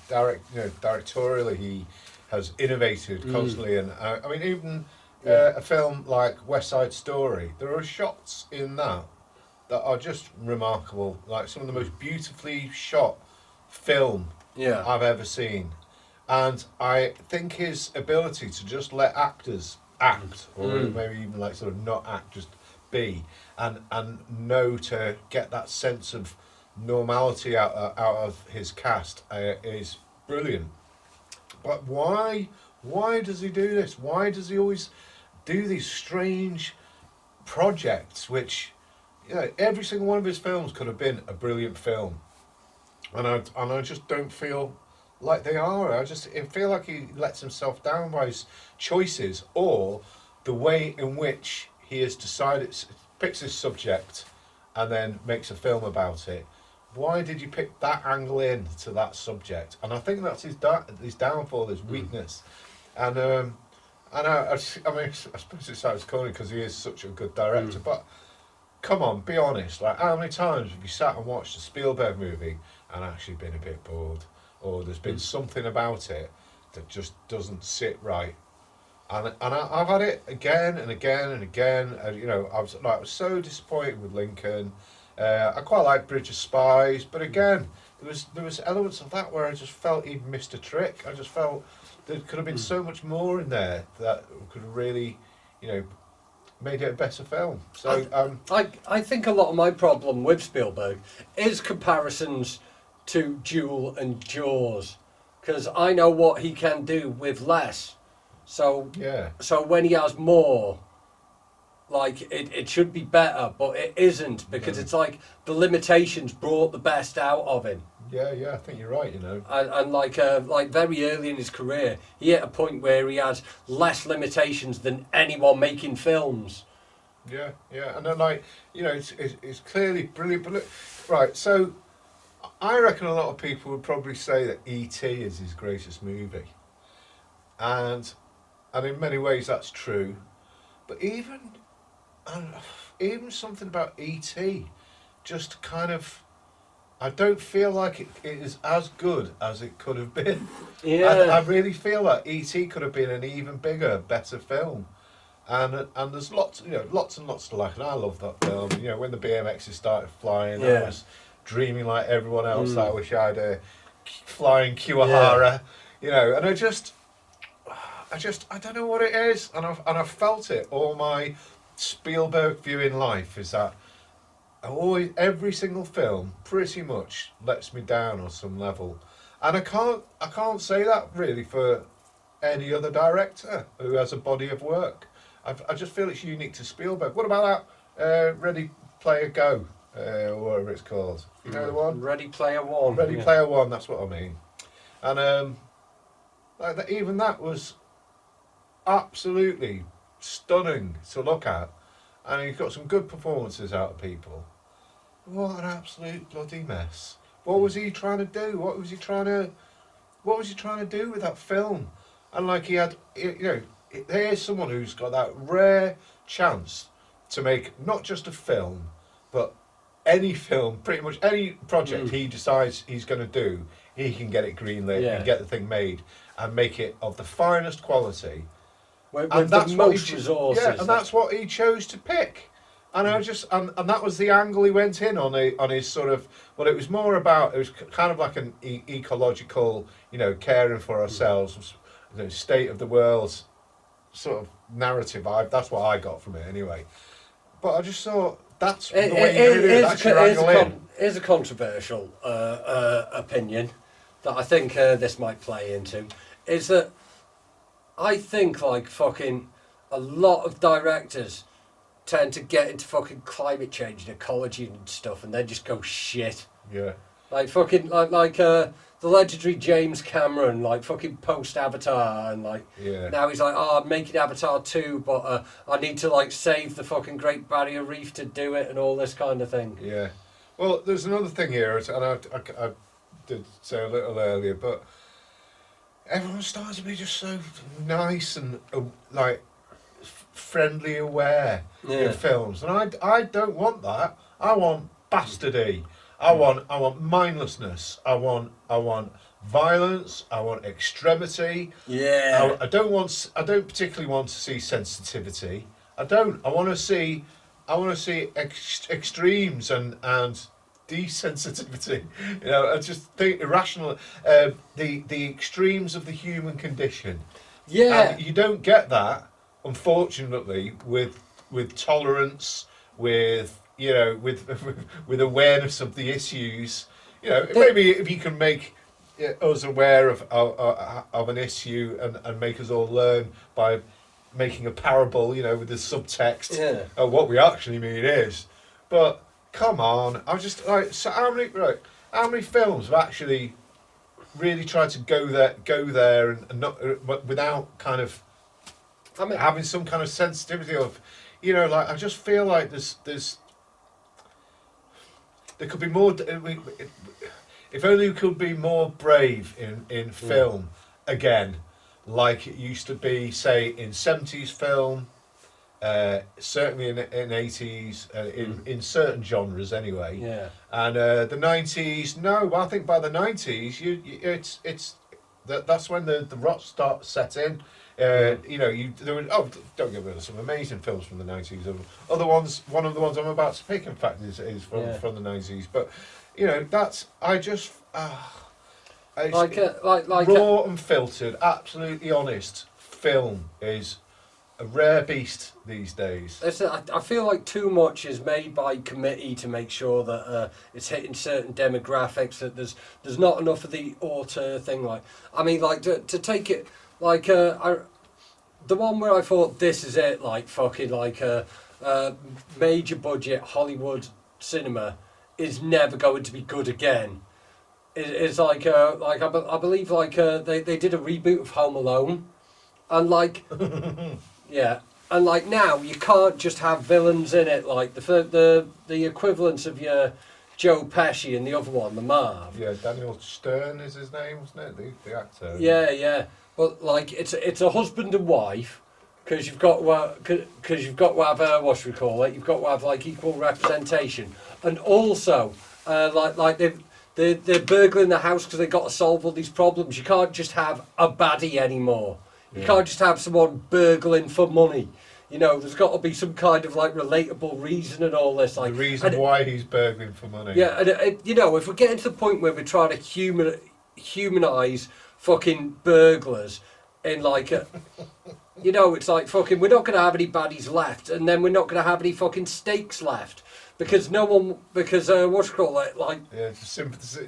directorially he has innovated constantly, and even a film like West Side Story, there are shots in that are just remarkable, some of the most beautifully shot film I've ever seen. And I think his ability to just let actors act, or maybe even like sort of not act, just be, and know to get that sense of normality out of his cast is brilliant. But why does he do this? Why does he always do these strange projects which, you know, every single one of his films could have been a brilliant film, and I just don't feel like they are. I feel like he lets himself down by his choices, or the way in which he has decided, picks his subject and then makes a film about it. Why did you pick that angle in to that subject? And I think that's his downfall, his weakness. And I mean, I suppose it sounds corny because he is such a good director, but come on, be honest. Like, how many times have you sat and watched a Spielberg movie and actually been a bit bored, or there's been something about it that just doesn't sit right? And I've had it again and again and again. And, you know, I was so disappointed with Lincoln. I quite like Bridge of Spies, but again, there was elements of that where I just felt he'd missed a trick. I just felt there could have been so much more in there that could have really, you know, made it a better film. So I think a lot of my problem with Spielberg is comparisons to Duel and Jaws, because I know what he can do with less. So yeah. So when he has more, like it should be better, but it isn't, because it's like the limitations brought the best out of him. Yeah, I think you're right. You know, and like very early in his career, he hit a point where he had less limitations than anyone making films. Yeah, and then, like, you know, it's clearly brilliant. But look, right, so I reckon a lot of people would probably say that E.T. is his greatest movie, and in many ways that's true. But even something about E.T. just kind of, I don't feel like it is as good as it could have been. Yeah, I really feel like E.T. could have been an even bigger, better film. And there's lots and lots to like, and I love that film. You know, when the BMXs started flying, I was dreaming like everyone else that I wish I'd flying Kiwahara. You know, and I don't know what it is, and I've felt it all my Spielberg viewing life, is that every single film pretty much lets me down on some level, and I can't say that really for any other director who has a body of work. I just feel it's unique to Spielberg. What about that Ready Player Go, or whatever it's called? You know the one? Ready Player One. Ready Player One, that's what I mean. And even that was absolutely stunning to look at, and he got some good performances out of people. What an absolute bloody mess. What was he trying to do? What was he trying to do with that film? And like, he had, you know, here's someone who's got that rare chance to make not just a film, but any film, pretty much any project he decides he's going to do, he can get it greenlit and get the thing made and make it of the finest quality. With and that's the what most resources. Yeah, and that's what he chose to pick. And I just, and that was the angle he went in on his sort of, well, it was more about, it was kind of like an ecological, you know, caring for ourselves, the state of the world sort of narrative. That's what I got from it anyway. But I just thought that's the way you do it. That's your angle in. Here's a controversial opinion that I think this might play into, is that I think like fucking a lot of directors tend to get into fucking climate change and ecology and stuff, and then just go shit. Yeah. Like fucking like the legendary James Cameron, like fucking post Avatar, and like now he's like, oh, I'm making Avatar 2, but I need to like save the fucking Great Barrier Reef to do it, and all this kind of thing. Yeah. Well, there's another thing here, and I did say a little earlier, but everyone starts to be just so nice and like friendly, aware in films, and I don't want that. I want bastardy. I want mindlessness. I want violence. I want extremity. Yeah. I don't particularly want to see sensitivity. I don't. I want to see extremes and desensitivity. You know, I just think irrational. The extremes of the human condition. Yeah. And you don't get that unfortunately, with tolerance, with with awareness of the issues, maybe if you can make us aware of an issue and make us all learn by making a parable, with the subtext of what we actually mean is. But come on, I'm just like, so how many films have actually really tried to go there and not without kind of having some kind of sensitivity of, like, I just feel like there could be more. If only we could be more brave in film again, like it used to be, say, in 70s film, certainly in 80s, in certain genres anyway. Yeah. And the 90s, no, I think by the 90s, that's when the rot starts set in. There were, don't get rid of some amazing films from the 90s. Other ones, one of the ones I'm about to pick, in fact, is from the 90s. But that's, I just raw and filtered, absolutely honest film is a rare beast these days. I feel like too much is made by committee to make sure that it's hitting certain demographics. That there's not enough of the auteur thing. Like, I mean, like to take it like the one where I thought this is it, like fucking like major budget Hollywood cinema is never going to be good again. It's like I believe like they did a reboot of Home Alone, and like yeah, and like now you can't just have villains in it, like the equivalents of your Joe Pesci and the other one, the Marv. Yeah, Daniel Stern is his name, wasn't it? The actor. Yeah. But like it's a husband and wife, because you've got to have what should we call it? You've got to have like equal representation, and also like they're burgling the house because they've got to solve all these problems. You can't just have a baddie anymore. You can't just have someone burgling for money. There's got to be some kind of like relatable reason and all this. Like the reason why he's burgling for money. Yeah, and if we're getting to the point where we're trying to humanise fucking burglars in like a, it's like fucking, we're not going to have any baddies left, and then we're not going to have any fucking stakes left because what's it called, like yeah, it's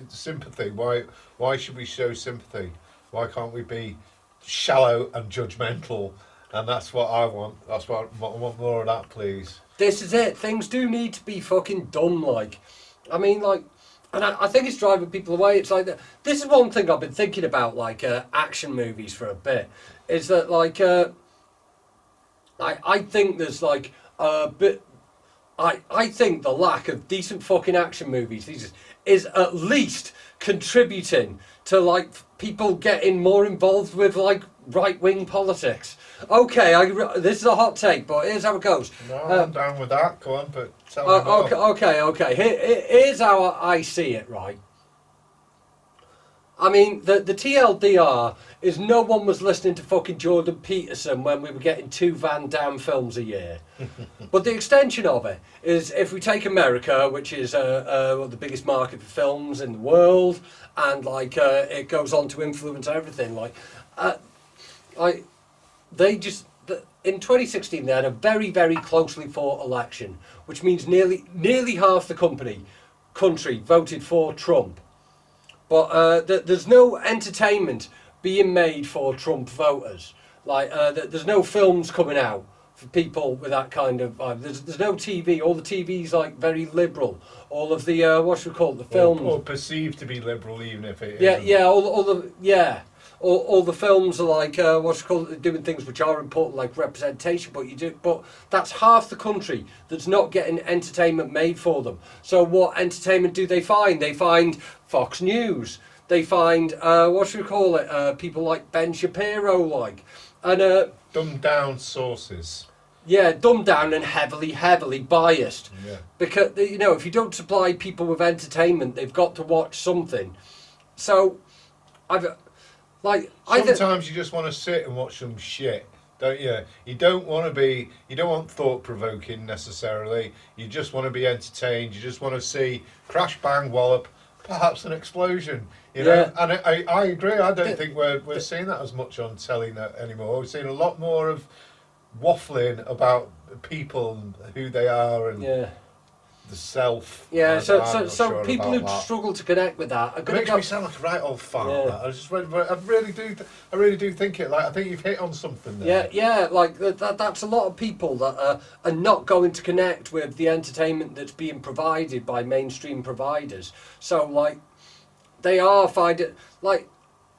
sympathy. Why should we show sympathy? Why can't we be shallow and judgmental? And that's what I want. That's what I want, more of that, please. This is it. Things do need to be fucking done. Like, I mean, like, and I think it's driving people away. It's like this is one thing I've been thinking about, like action movies for a bit. Is that like I think there's like a bit. I think the lack of decent fucking action movies is at least contributing to like people getting more involved with like right-wing politics. Okay, this is a hot take, but here's how it goes. No, I'm down with that. Go on, but tell me more. Okay. Here's how I see it, right? I mean, the TLDR is no one was listening to fucking Jordan Peterson when we were getting 2 Van Damme films a year. But the extension of it is, if we take America, which is the biggest market for films in the world, and like it goes on to influence everything, in 2016 they had a very, very closely fought election, which means nearly half the country voted for Trump. But there's no entertainment being made for Trump voters. Like there's no films coming out for people with that kind of vibe. There's no TV. All the TV's like very liberal. All of the the films or perceived to be liberal, even if it isn't. All the films are like doing things which are important, like representation. But that's half the country that's not getting entertainment made for them. So what entertainment do they find? They find Fox News. They find people like Ben Shapiro, and dumbed down sources. Yeah, dumbed down and heavily biased. Yeah. Because if you don't supply people with entertainment, they've got to watch something. So sometimes you just want to sit and watch some shit, don't you? You don't want thought-provoking necessarily. You just want to be entertained. You just want to see crash, bang, wallop, perhaps an explosion. Yeah. And I agree. I don't think we're seeing that as much on telly anymore. We're seeing a lot more of waffling about people and who they are and Yeah. the self. Yeah, I'm so not sure people who about that. struggle to connect with that are It going to makes go... me sound like a right old fart. Yeah. That. I really do think it. Like, I think you've hit on something there. Yeah, like that's a lot of people that are not going to connect with the entertainment that's being provided by mainstream providers. So like, they are finding like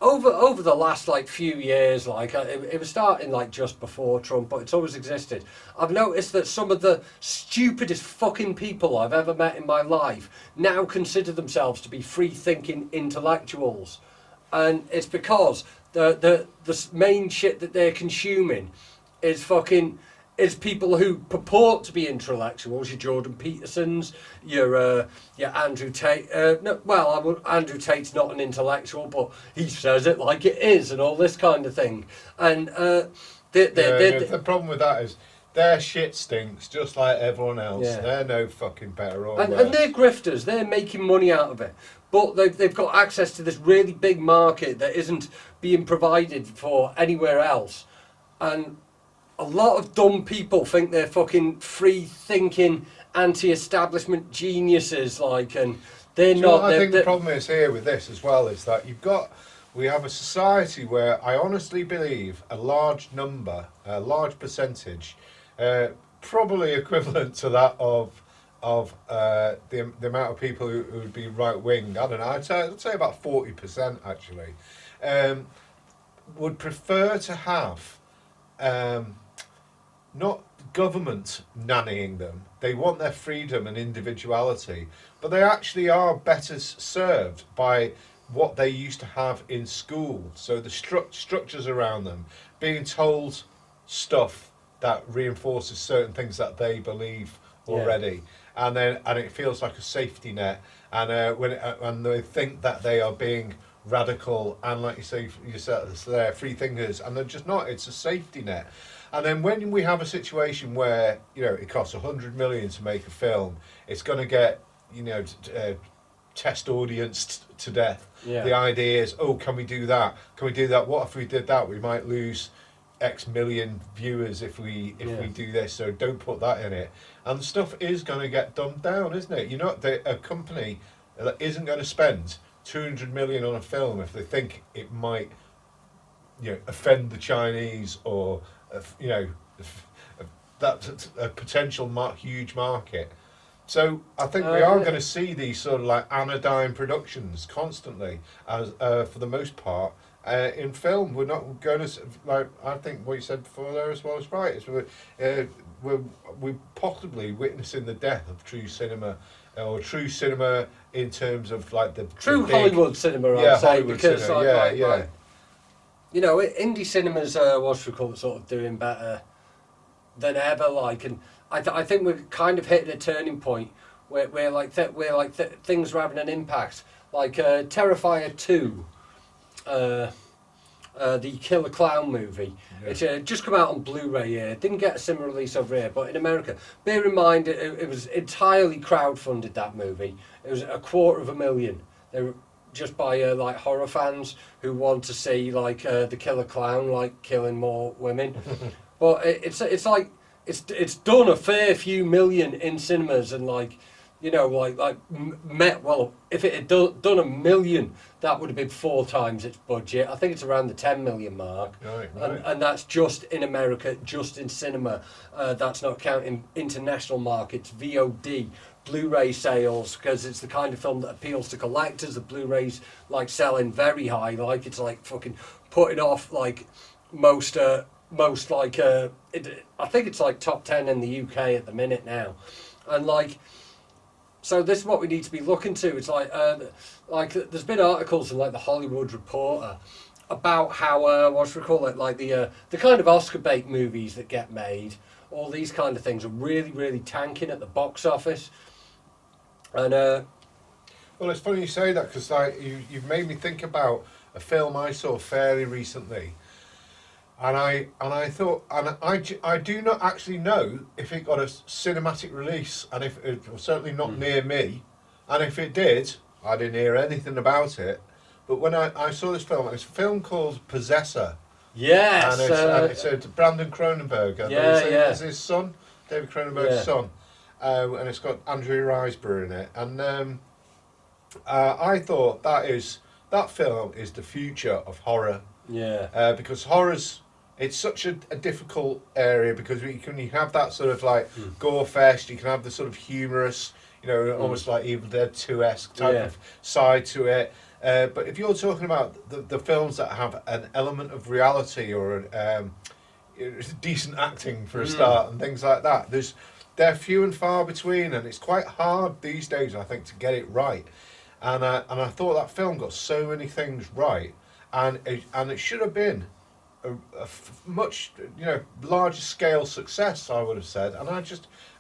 over the last like few years, like it was starting like just before Trump, but it's always existed. I've noticed that some of the stupidest fucking people I've ever met in my life now consider themselves to be free-thinking intellectuals, and it's because the main shit that they're consuming is fucking is people who purport to be intellectuals. Your Jordan Petersons, your Andrew Tate. Andrew Tate's not an intellectual, but he says it like it is, and all this kind of thing. And The problem with that is their shit stinks just like everyone else. Yeah. They're no fucking better or and worse. they're grifters. They're making money out of it. But they've got access to this really big market that isn't being provided for anywhere else. And a lot of dumb people think they're fucking free-thinking, anti-establishment geniuses, like, and they're Do you know not. what I think the problem is here with this as well is that we have a society where I honestly believe a large percentage, probably equivalent to that of the amount of people who would be right wing. I don't know. I'd say about 40% actually, would prefer to have. Not government nannying them. They want their freedom and individuality, but they actually are better served by what they used to have in school. So the structures around them, being told stuff that reinforces certain things that they believe already, and it feels like a safety net. And and they think that they are being radical and, like you say yourself, they're free thinkers, and they're just not. It's a safety net. And then when we have a situation where, you know, it costs 100 million to make a film, it's going to get, you know, test audience to death. Yeah. The idea is, oh, can we do that? Can we do that? What if we did that? We might lose X million viewers if we do this. So don't put that in it. And stuff is going to get dumbed down, isn't it? You know, a company that isn't going to spend 200 million on a film if they think it might, you know, offend the Chinese or that's a potential huge market. So I think we are going to see these sort of like anodyne productions constantly, as for the most part, in film. We're not going to, like, I think what you said before there as well is right. We're possibly witnessing the death of true cinema, or true cinema in terms of like the true big, Hollywood cinema, I'd say, Hollywood because cinema. like, you know, indie cinemas sort of doing better than ever. Like, and I think we're kind of hitting a turning point where things are having an impact. Like Terrifier 2, the Killer Clown movie. Yeah. It's just come out on Blu-ray here. Didn't get a similar release over here, but in America, bear in mind it was entirely crowdfunded. That movie. It was $250,000. They were just by like horror fans who want to see like the Killer Clown like killing more women. But it's done a fair few million in cinemas, and like, you know, if it had done $1 million, that would have been 4 times its budget. I think it's around the 10 million mark. Right. And that's just in America, just in cinema. That's not counting international markets, VOD, Blu-ray sales, because it's the kind of film that appeals to collectors. The Blu-rays like selling very high, like it's like fucking putting off like most like I think it's like top 10 in the UK at the minute now, and like, so this is what we need to be looking to. It's like there's been articles in like the Hollywood Reporter about how like the kind of Oscar bait movies that get made, all these kind of things are really, really tanking at the box office. And well, it's funny you say that, because like you've made me think about a film I saw fairly recently, and I thought, and I do not actually know if it got a cinematic release, and if it was certainly not near me, and if it did, I didn't hear anything about it. But when I saw this film, it's a film called Possessor. Yes. And it's Brandon Cronenberg. And there's his son, David Cronenberg's son. And it's got Andrew Riseborough in it. And I thought that film is the future of horror. Yeah. Because horror's, it's such a difficult area, because you can have that sort of like gore fest, you can have the sort of humorous, almost like Evil Dead 2-esque type of side to it. But if you're talking about the films that have an element of reality or decent acting for a start and things like that, they're few and far between, and it's quite hard these days, I think, to get it right. And I thought that film got so many things right, and it should have been a much larger scale success, I would have said.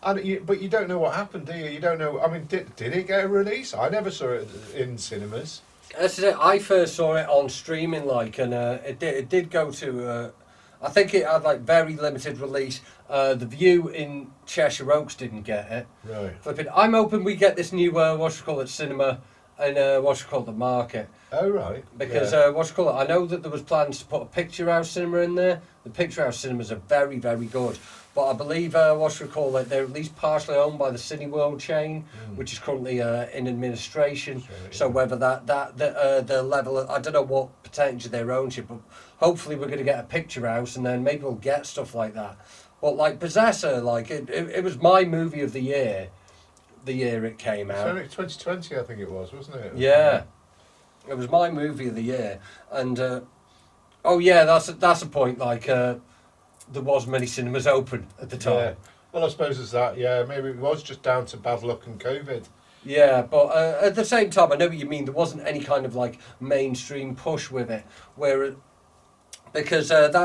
But you don't know what happened, do you? You don't know. I mean, did it get a release? I never saw it in cinemas. This is it. I first saw it on streaming, and it did go to. I think it had like very limited release. The View in Cheshire Oaks didn't get it. Right. Flipping. I'm hoping we get this new cinema and the Market. Oh right. Because I know that there was plans to put a Picture House cinema in there. The Picture House cinemas are very, very good. But I believe they're at least partially owned by the Cineworld chain, which is currently in administration. Sure, yeah. So whether the level I don't know what percentage of their ownership, but hopefully we're going to get a Picture House, and then maybe we'll get stuff like that. But like Possessor, it was my movie of the year. The year it came out. 2020, I think it was, wasn't it? Yeah. It was my movie of the year, and that's a point. There wasn't many cinemas open at the time. Yeah. Well, I suppose it's that. Yeah, maybe it was just down to bad luck and COVID. Yeah, but at the same time, I know what you mean. There wasn't any kind of mainstream push with it, because during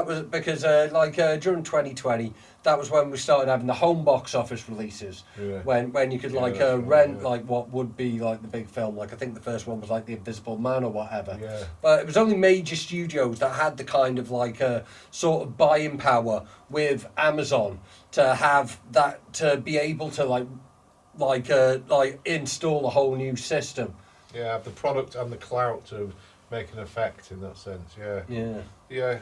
2020, that was when we started having the home box office releases. Yeah. When you could rent what would be the big film. I think the first one was The Invisible Man or whatever. Yeah. But it was only major studios that had the kind of sort of buying power with Amazon to have that, to be able to install a whole new system. Yeah, have the product and the clout to make an effect in that sense. Yeah. Yeah.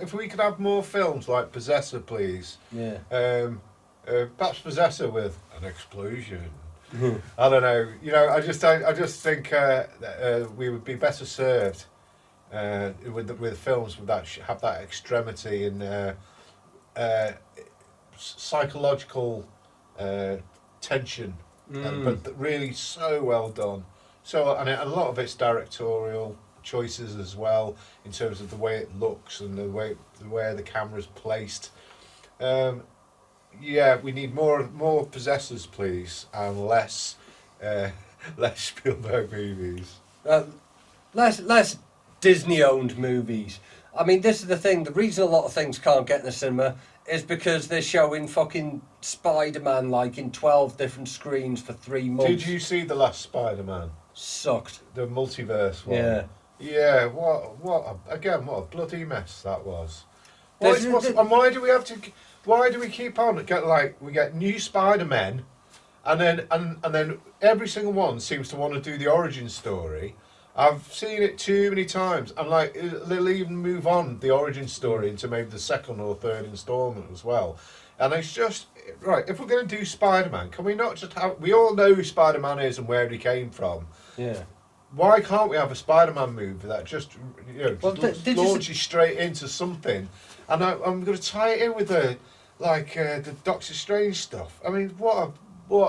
If we could have more films like Possessor, please. Yeah. Perhaps Possessor with an explosion. I don't know. I just think we would be better served with films with that have that extremity and psychological tension, but really so well done. So, and a lot of it's directorial choices as well, in terms of the way it looks and the way the camera's placed. We need more Possessors, please, and less Spielberg movies. Less Disney-owned movies. I mean, this is the thing. The reason a lot of things can't get in the cinema is because they're showing fucking Spider-Man in 12 different screens for 3 months. Did you see the last Spider-Man? Sucked. The multiverse one. Yeah. Yeah. What a bloody mess that was. And why do we have to? Why do we keep on? We get new Spider-Men, and then every single one seems to want to do the origin story. I've seen it too many times. And they'll even move on the origin story into maybe the second or third instalment as well. And it's just right. If we're going to do Spider-Man, can we not just have? We all know who Spider-Man is and where he came from. Yeah. Why can't we have a Spider-Man movie that just launches straight into something? And I'm going to tie it in with the Doctor Strange stuff. I mean, what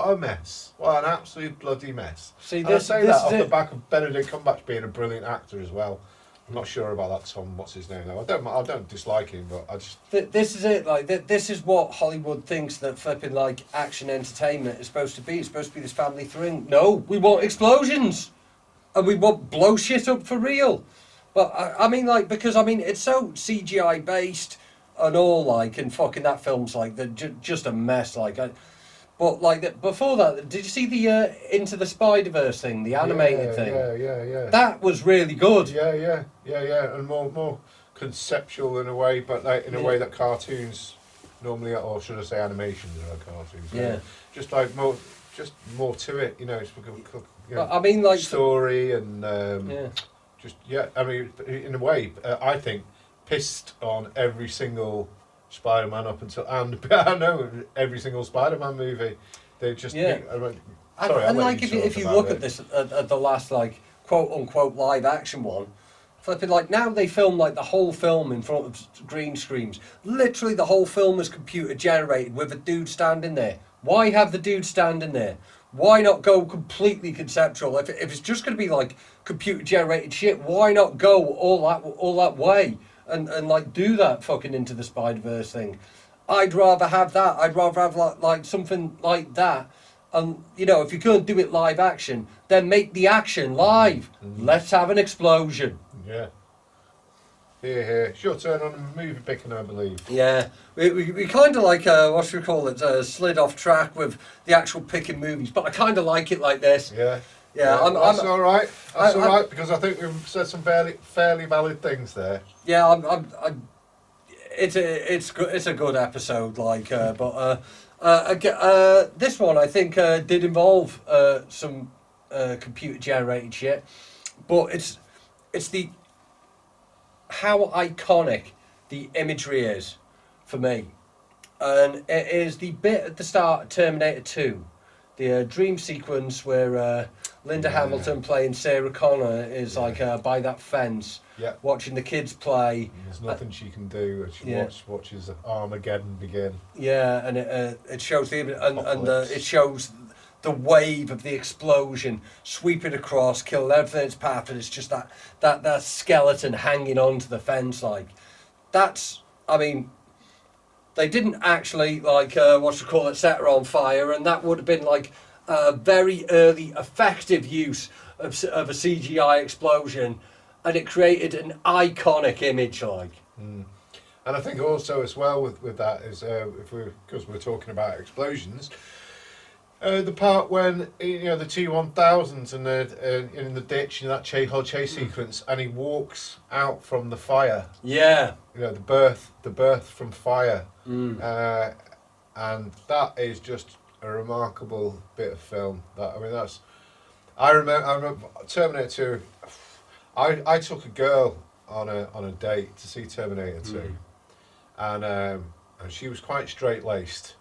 a mess! What an absolute bloody mess! See, I say that off the back of Benedict Cumberbatch being a brilliant actor as well. I'm not sure about that Tom. What's his name though? I don't dislike him, but I just. This is it. This is what Hollywood thinks that flipping action entertainment is supposed to be. It's supposed to be this family thing. No, we want explosions, and we want blow shit up for real. But because it's so CGI based and all and fucking that film's just a mess. But before that, did you see the Into the Spider-Verse thing, the animated thing? Yeah. That was really good. Yeah, and more conceptual in a way, but in a way that cartoons normally, or should I say, animations are cartoons. Yeah, just more to it, It's story and in a way, I think pissed on every single Spider-Man up until, and I know every single Spider-Man movie. They just sorry, and like if you look at this at the last like quote unquote live action one, flipping like now they film like the whole film in front of green screens. Literally the whole film is computer generated with a dude standing there. Why have the dude standing there? Why not go completely conceptual? If it's just going to be like computer generated shit, why not go all that way and like do that fucking Into the Spider-Verse thing? I'd rather have that. I'd rather have like something like that. And you know, if you're going to do it live action, then make the action live. Mm-hmm. Let's have an explosion. Yeah. Here. It's your turn on movie picking, I believe. Yeah, we kind of like, what should we call it, slid off track with the actual picking movies, but I kind of like it like this. Yeah. Yeah, that's all right. That's all right, because I think we've said some fairly valid things there. Yeah, it's a good episode, like, but this one I think did involve some computer generated shit, but it's the how iconic the imagery is for me, and it is the bit at the start of Terminator 2, the dream sequence where Linda Hamilton playing Sarah Connor is like by that fence, watching the kids play. There's nothing she can do. She watches Armageddon begin. Yeah, and it shows it shows the wave of the explosion sweeping across, killing everything in its path, and it's just that skeleton hanging onto the fence. Like, that's, I mean, they didn't actually like set her on fire, and that would have been like a very early effective use of a CGI explosion, and it created an iconic image. Like, and I think also as well with that is because we're talking about explosions. The part when the T-1000s and in the ditch in that whole chase sequence, and he walks out from the fire. Yeah. The birth from fire, and that is just a remarkable bit of film. I remember Terminator 2. I took a girl on a date to see Terminator 2, and she was quite straight-laced.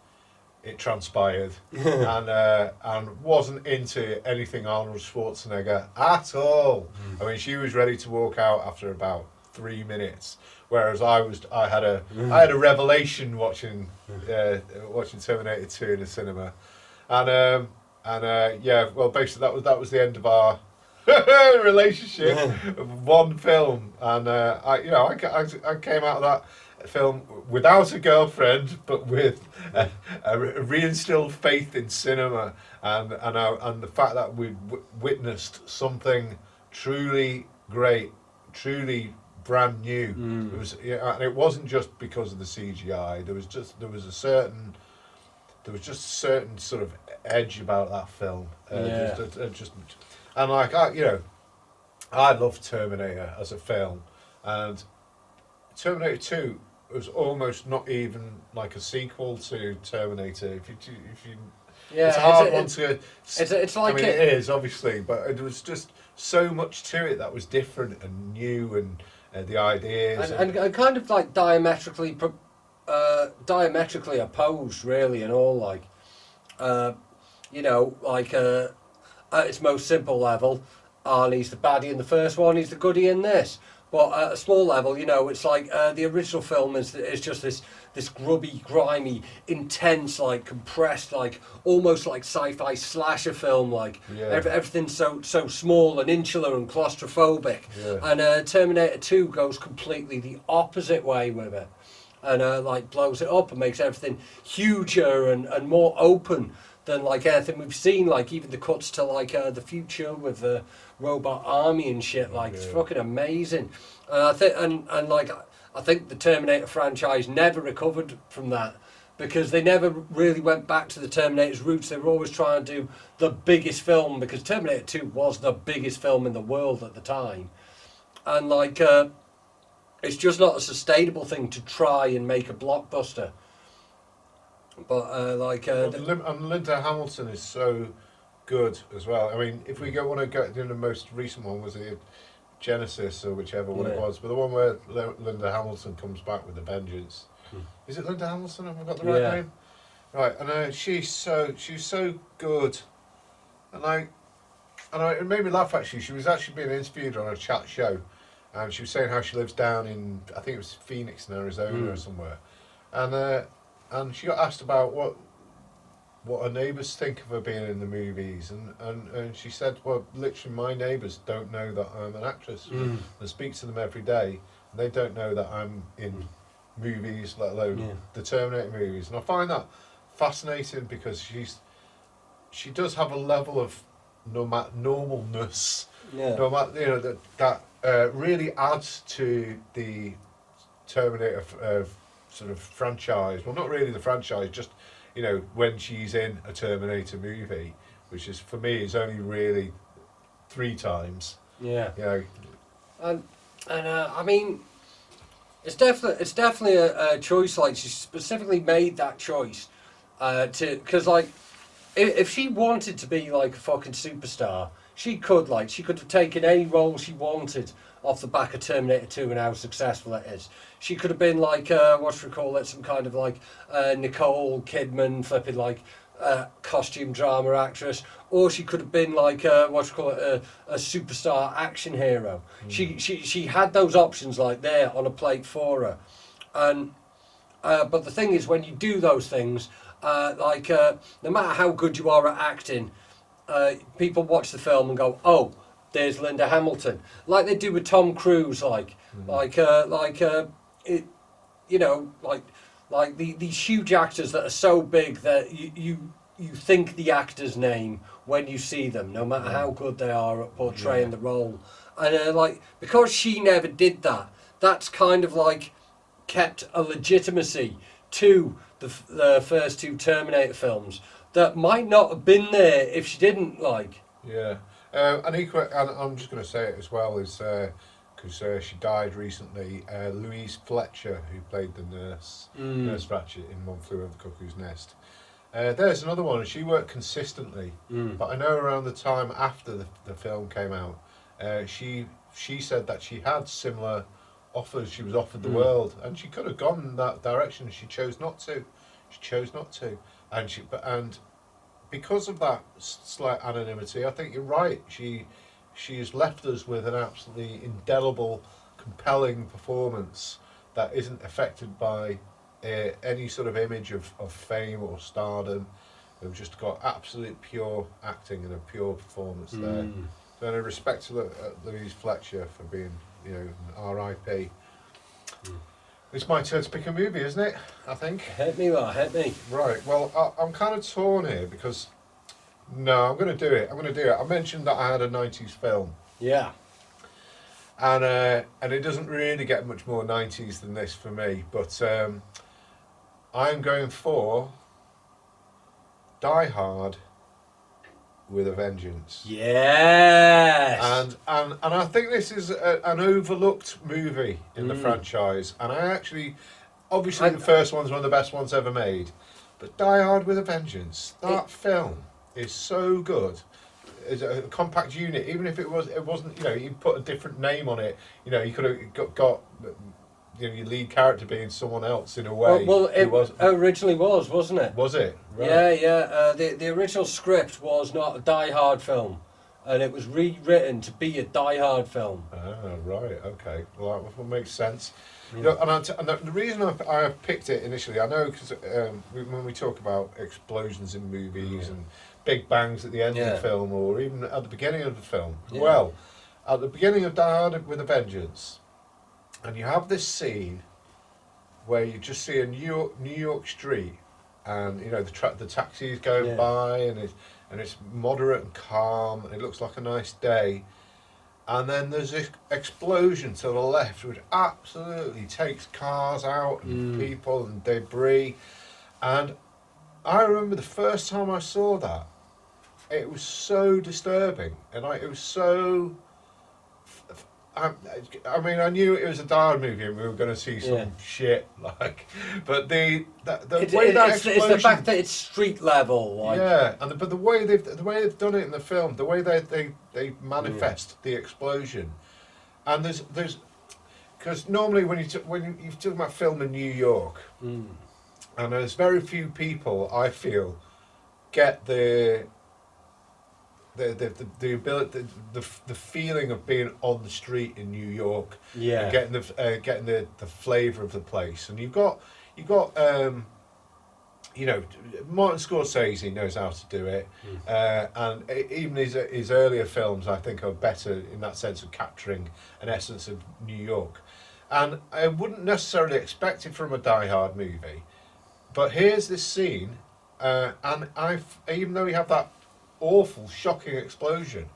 It transpired, and wasn't into anything Arnold Schwarzenegger at all. I mean, she was ready to walk out after about 3 minutes, whereas I had a revelation watching Terminator 2 in the cinema, and basically that was the end of our relationship. One film, and I came out of that film without a girlfriend, but with a reinstilled faith in cinema, and the fact that we witnessed something truly great, truly brand new. It was, and it wasn't just because of the CGI. There was a certain sort of edge about that film. I love Terminator as a film, and Terminator 2 was almost not even like a sequel to Terminator. It's a hard one to. It's like, I mean, it is obviously, but it was just so much to it that was different and new, and the ideas and kind of like diametrically opposed, really, and all, like, at its most simple level, Arnie's the baddie in the first one, he's the goodie in this. But at a small level, it's like the original film is just this grubby, grimy, intense, like compressed, like almost like sci-fi slasher film. Like everything's so small and insular and claustrophobic. Yeah. And Terminator 2 goes completely the opposite way with it, and like blows it up and makes everything huger and more open than like anything we've seen. Like even the cuts to like the future with the robot army and shit. Like it's fucking amazing. I think the Terminator franchise never recovered from that, because they never really went back to the Terminator's roots. They were always trying to do the biggest film, because Terminator 2 was the biggest film in the world at the time, and like it's just not a sustainable thing to try and make a blockbuster. But and Linda Hamilton is so good as well. I mean, if we want to go to the most recent one, was it Genesis or whichever one it was, but the one where Linda Hamilton comes back with a vengeance. Is it Linda Hamilton? Have I got the right name? Right, and she's so good, and it made me laugh actually. She was actually being interviewed on a chat show, and she was saying how she lives down in, I think it was Phoenix in Arizona or somewhere, and she got asked about what her neighbours think of her being in the movies, and she said, well, literally my neighbours don't know that I'm an actress. I speak to them every day, and they don't know that I'm in movies, let alone the Terminator movies. And I find that fascinating because she does have a level of normalness, that really adds to the Terminator sort of franchise. Well, not really the franchise, just when she's in a Terminator movie, which is for me is only really 3 times. And I mean, it's definitely a choice. Like, she specifically made that choice because like if she wanted to be like a fucking superstar, she could have taken any role she wanted off the back of Terminator 2 and how successful it is. She could have been like some kind of like Nicole Kidman flipping like costume drama actress, or she could have been like a superstar action hero. She had those options like there on a plate for her, and but the thing is, when you do those things, no matter how good you are at acting, people watch the film and go, oh, there's Linda Hamilton, like they do with Tom Cruise, these huge actors that are so big that you think the actor's name when you see them, no matter how good they are at portraying the role. And because she never did that, that's kind of like kept a legitimacy to the first 2 Terminator films that might not have been there if she didn't and I'm just going to say it as well, is because she died recently. Louise Fletcher, who played the nurse Ratchet in One Flew Over the Cuckoo's Nest. There's another one. She worked consistently, but I know around the time after the film came out, she said that she had similar offers. She was offered the world, and she could have gone in that direction. She chose not to. And because of that slight anonymity, I think you're right. She has left us with an absolutely indelible, compelling performance that isn't affected by any sort of image of fame or stardom. We've just got absolute pure acting and a pure performance there. So in respect to Louise Fletcher for being, an R.I.P. It's my turn to pick a movie, isn't it? I think. Hit me. Right, well, I'm kind of torn here because... No, I'm going to do it. I mentioned that I had a 90s film. Yeah. And it doesn't really get much more 90s than this for me, but I'm going for Die Hard with a Vengeance. Yes. And I think this is an overlooked movie in the franchise, and obviously the first one's one of the best ones ever made, but Die Hard with a Vengeance, that film is so good. It's a compact unit, even if it wasn't, you put a different name on it, you could have got your lead character being someone else in a way. Well, it originally wasn't it? Was it? Right. Yeah. The original script was not a Die Hard film, and it was rewritten to be a Die Hard film. Ah, right, okay. Well, that makes sense. Yeah. And the reason I picked it initially, I know because when we talk about explosions in movies and big bangs at the end of the film, or even at the beginning of the film. Well, at the beginning of Die Hard with a Vengeance, and you have this scene where you just see a New York street, and the taxis going by, and it's moderate and calm, and it looks like a nice day, and then there's this explosion to the left, which absolutely takes cars out and people and debris, and I remember the first time I saw that, it was so disturbing, and it was so... I knew it was a Die Hard movie and we were going to see some shit, but the way that explosion... It's the fact that it's street level, but the way they've done it in the film, the way they manifest the explosion, And there's because normally when you talk about film in New York, and there's very few people I feel get the ability, the feeling of being on the street in New York, Yeah. and getting the flavour of the place. And you've got you know, Martin Scorsese knows how to do it, and even his earlier films, I think, are better in that sense of capturing an essence of New York. And I wouldn't necessarily expect it from a Die Hard movie, but here's this scene, and even though you have that awful, shocking explosion,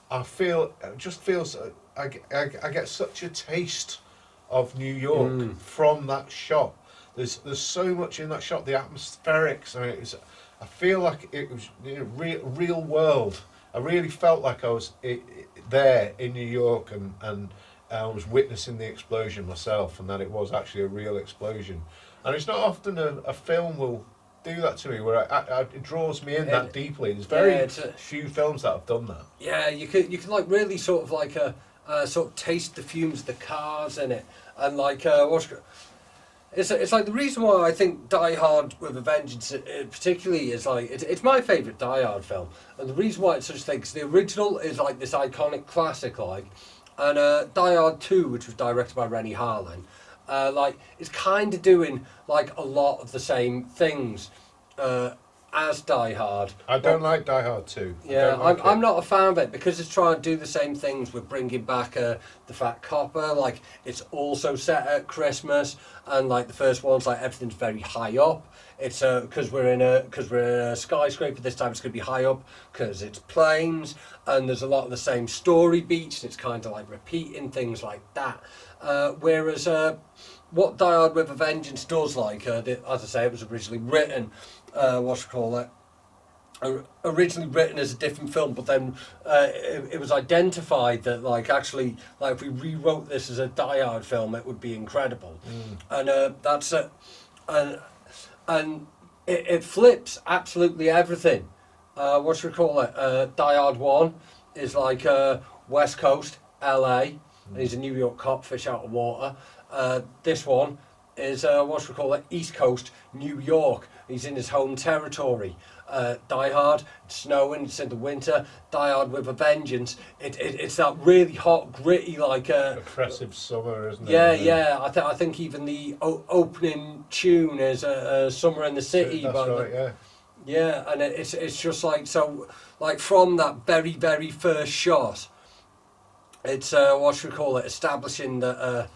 it just feels I get such a taste of New York from that shot. There's so much in that shot. The atmospherics. I mean, I feel like it was real world. I really felt like I was there in New York, and I was witnessing the explosion myself, and that it was actually a real explosion. And it's not often a film will do that to me, where it draws me in that deeply. There's very few films that have done that. Yeah, you can like really sort of like sort of taste the fumes of the cars in it, and like It's like the reason why I think Die Hard with a Vengeance particularly is like it's my favourite Die Hard film, and the reason why it's such a thing is the original is like this iconic classic, like, and Die Hard 2, which was directed by Rennie Harlin, like is kind of doing like a lot of the same things as Die Hard. I don't like Die Hard 2. Yeah, I'm not a fan of it because it's trying to do the same things with bringing back the Fat Copper. Like, it's also set at Christmas, and like the first one's like everything's very high up. It's because we're in a skyscraper this time. It's going to be high up because it's planes, and there's a lot of the same story beats. And it's kind of like repeating things like that. Whereas what Die Hard with a Vengeance does, like as I say, it was originally written. Originally written as a different film, but then it was identified that like actually like if we rewrote this as a Die Hard film, it would be incredible, and that's it, and it flips absolutely everything. Die Hard 1 is like West Coast LA, and he's a New York cop, fish out of water. This one is East Coast New York. He's in his home territory. Die Hard, it's snowing, it's in the winter. Die Hard with a Vengeance, it's that really hot, gritty, like oppressive summer, isn't it? Yeah. I think even the opening tune is Summer in the City. That's right, yeah. Yeah, and it's just like, so like from that very, very first shot, it's establishing that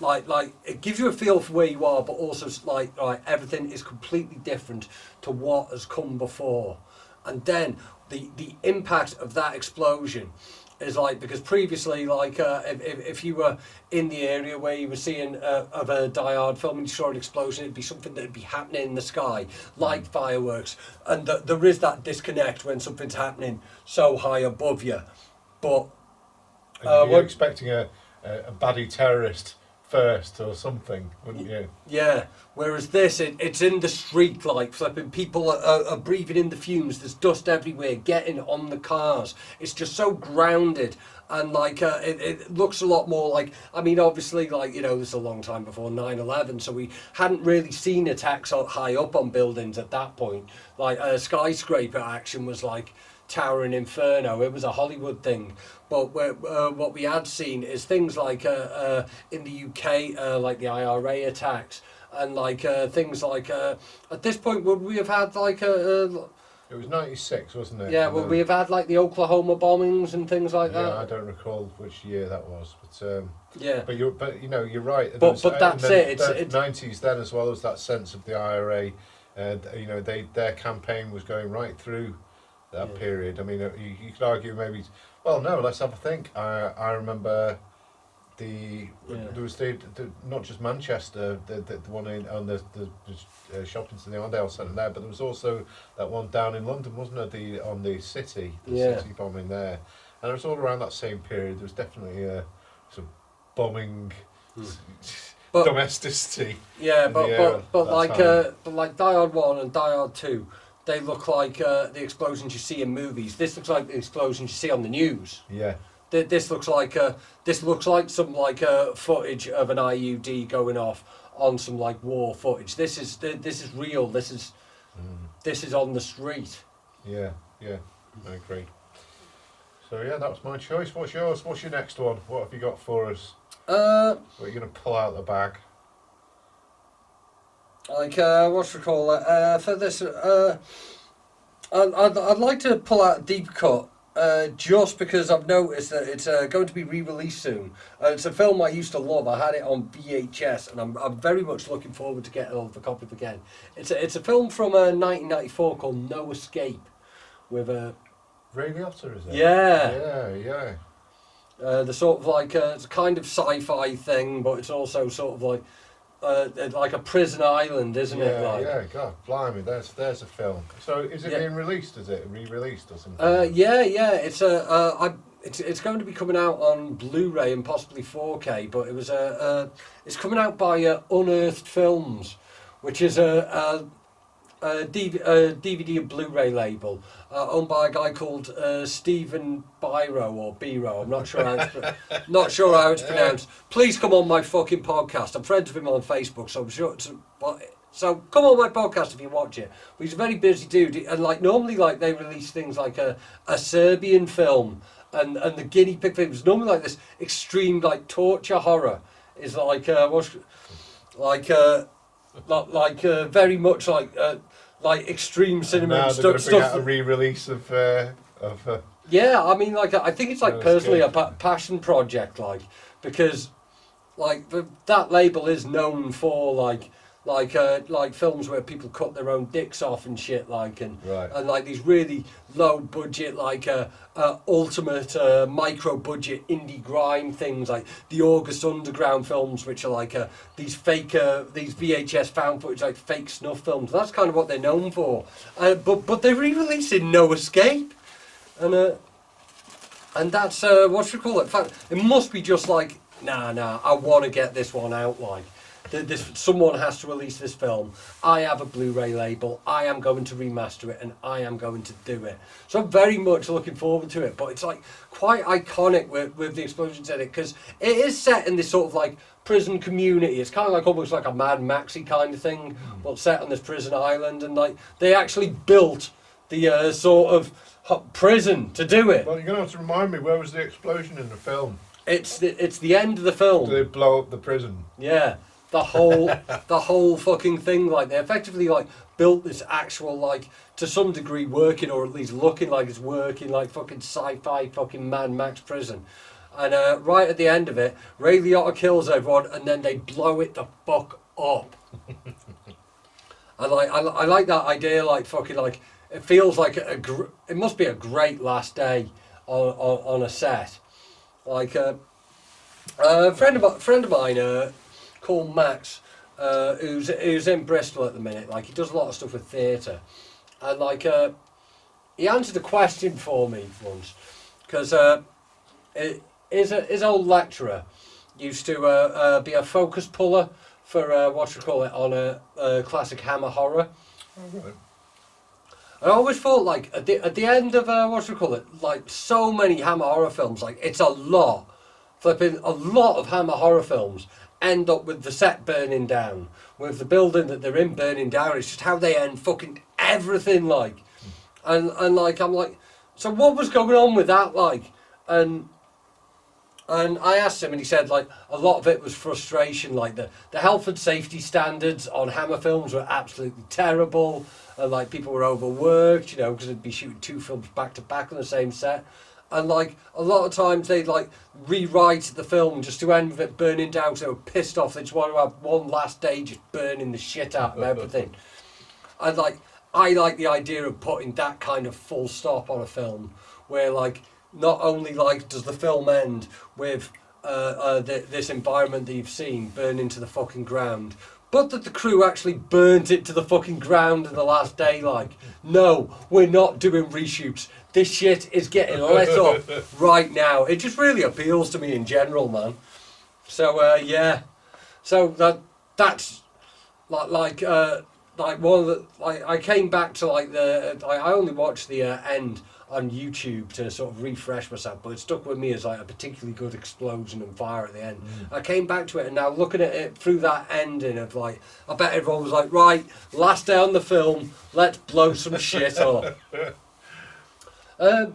like it gives you a feel for where you are, but also like everything is completely different to what has come before. And then the impact of that explosion is like, because previously, like if you were in the area where you were seeing of a Die Hard film and you saw an explosion, it'd be something that'd be happening in the sky, like fireworks, and there is that disconnect when something's happening so high above you. But you're expecting a baddie terrorist first or something, wouldn't you? Yeah, whereas this, it's in the street, like flipping, people are breathing in the fumes, there's dust everywhere, getting on the cars. It's just so grounded, and like it looks a lot more like, I mean, obviously, like, you know, this is a long time before 9/11, so we hadn't really seen attacks high up on buildings at that point. Like skyscraper action was like Towering Inferno, it was a Hollywood thing. But what we had seen is things like in the UK, like the IRA attacks, and like things like at this point would we have had like it was 96, wasn't it? Yeah, would we have had like the Oklahoma bombings and things like that? Yeah, I don't recall which year that was, but yeah. But you're right. But that's it. It's 90s then, as well as that sense of the IRA. You know, their campaign was going right through that period. I mean, you could argue maybe. Well, no. Let's have a think. I remember there was the not just Manchester, the one on the shopping to the Arndale Centre there, but there was also that one down in London, wasn't there? On the city, city bombing there, and it was all around that same period. There was definitely some bombing. But, domesticity. Yeah, but like Die Hard 1 and Die Hard 2, they look like the explosions you see in movies. This looks like the explosions you see on the news. Yeah. this looks like some like footage of an IUD going off on some like war footage. This is real. This is on the street. Yeah, I agree. So yeah, that was my choice. What's yours? What's your next one? What have you got for us? What are you going to pull out the bag? Like for this, I'd like to pull out a deep cut. Just because I've noticed that it's going to be re-released soon. It's a film I used to love. I had it on VHS, and I'm very much looking forward to getting hold of a copy of it again. It's a film from 1994 called No Escape, with Ray Liotta, is it? Yeah. The sort of like it's a kind of sci-fi thing, but it's also sort of like a prison island, isn't it? Like, yeah, God, blimey, there's a film. So is it being released? Is it re-released or something? Yeah. It's going to be coming out on Blu-ray and possibly 4K, but it's coming out by Unearthed Films, which is a DVD and Blu-ray label owned by a guy called Stephen Biro or Biro. I'm not sure how it's pronounced. Please come on my fucking podcast. I'm friends with him on Facebook, so I'm sure. So come on my podcast if you watch it. But he's a very busy dude, and like normally, like they release things like a Serbian film, and the guinea pig film is normally like this extreme like torture horror. Is like very much like extreme cinema and stuff. stuff. Out a re-release of. Yeah, I mean, like I think it's like personally a passion project, like because like that label is known for like films where people cut their own dicks off and shit, like and like these really low budget ultimate micro budget indie grime things like the August Underground films, which are like these fake these VHS found footage like fake snuff films. That's kind of what they're known for. But they're re-releasing No Escape, and that's what should we call it? In fact, it must be just like nah. I want to get this one out, like. Someone has to release this film. I have a Blu-ray label. I am going to remaster it, and I am going to do it. So I'm very much looking forward to it. But it's like quite iconic with the explosions in it, because it is set in this sort of like prison community. It's kind of like almost like a Mad Maxy kind of thing, but set on this prison island, and like they actually built the sort of prison to do it. Well, you're gonna have to remind me, where was the explosion in the film? It's the end of the film. Do they blow up the prison? Yeah. The whole fucking thing, like they effectively like built this actual like to some degree working or at least looking like it's working like fucking sci-fi fucking Mad Max prison, and right at the end of it, Ray Liotta kills everyone and then they blow it the fuck up. I like that idea, like fucking like it feels like it must be a great last day on a set, like a friend of mine. Called Max, who's in Bristol at the minute. Like he does a lot of stuff with theatre, and like he answered a question for me once, because his old lecturer used to be a focus puller for on a classic Hammer horror. Oh, right. I always thought like at the end of like so many Hammer horror films, like it's a lot of Hammer horror films end up with the set burning down, with the building that they're in burning down. It's just how they end fucking everything, like, and like I'm like, so what was going on with that, like, and I asked him and he said like a lot of it was frustration, like the health and safety standards on Hammer films were absolutely terrible, and like people were overworked, you know, because they'd be shooting 2 films back to back on the same set. And like a lot of times they'd like rewrite the film just to end with it burning down, so they were pissed off. They just want to have one last day just burning the shit out of everything. And like I like the idea of putting that kind of full stop on a film, where like not only like does the film end with this environment that you've seen burn into the fucking ground, but that the crew actually burnt it to the fucking ground in the last day. Like, no, we're not doing reshoots. This shit is getting lit up right now. It just really appeals to me in general, man. So yeah, so that's like one of the, like I came back to like I only watched the end on YouTube to sort of refresh myself, but it stuck with me as like a particularly good explosion and fire at the end. I came back to it, and now looking at it through that ending of like, I bet everyone was like, right, last day on the film, let's blow some shit up.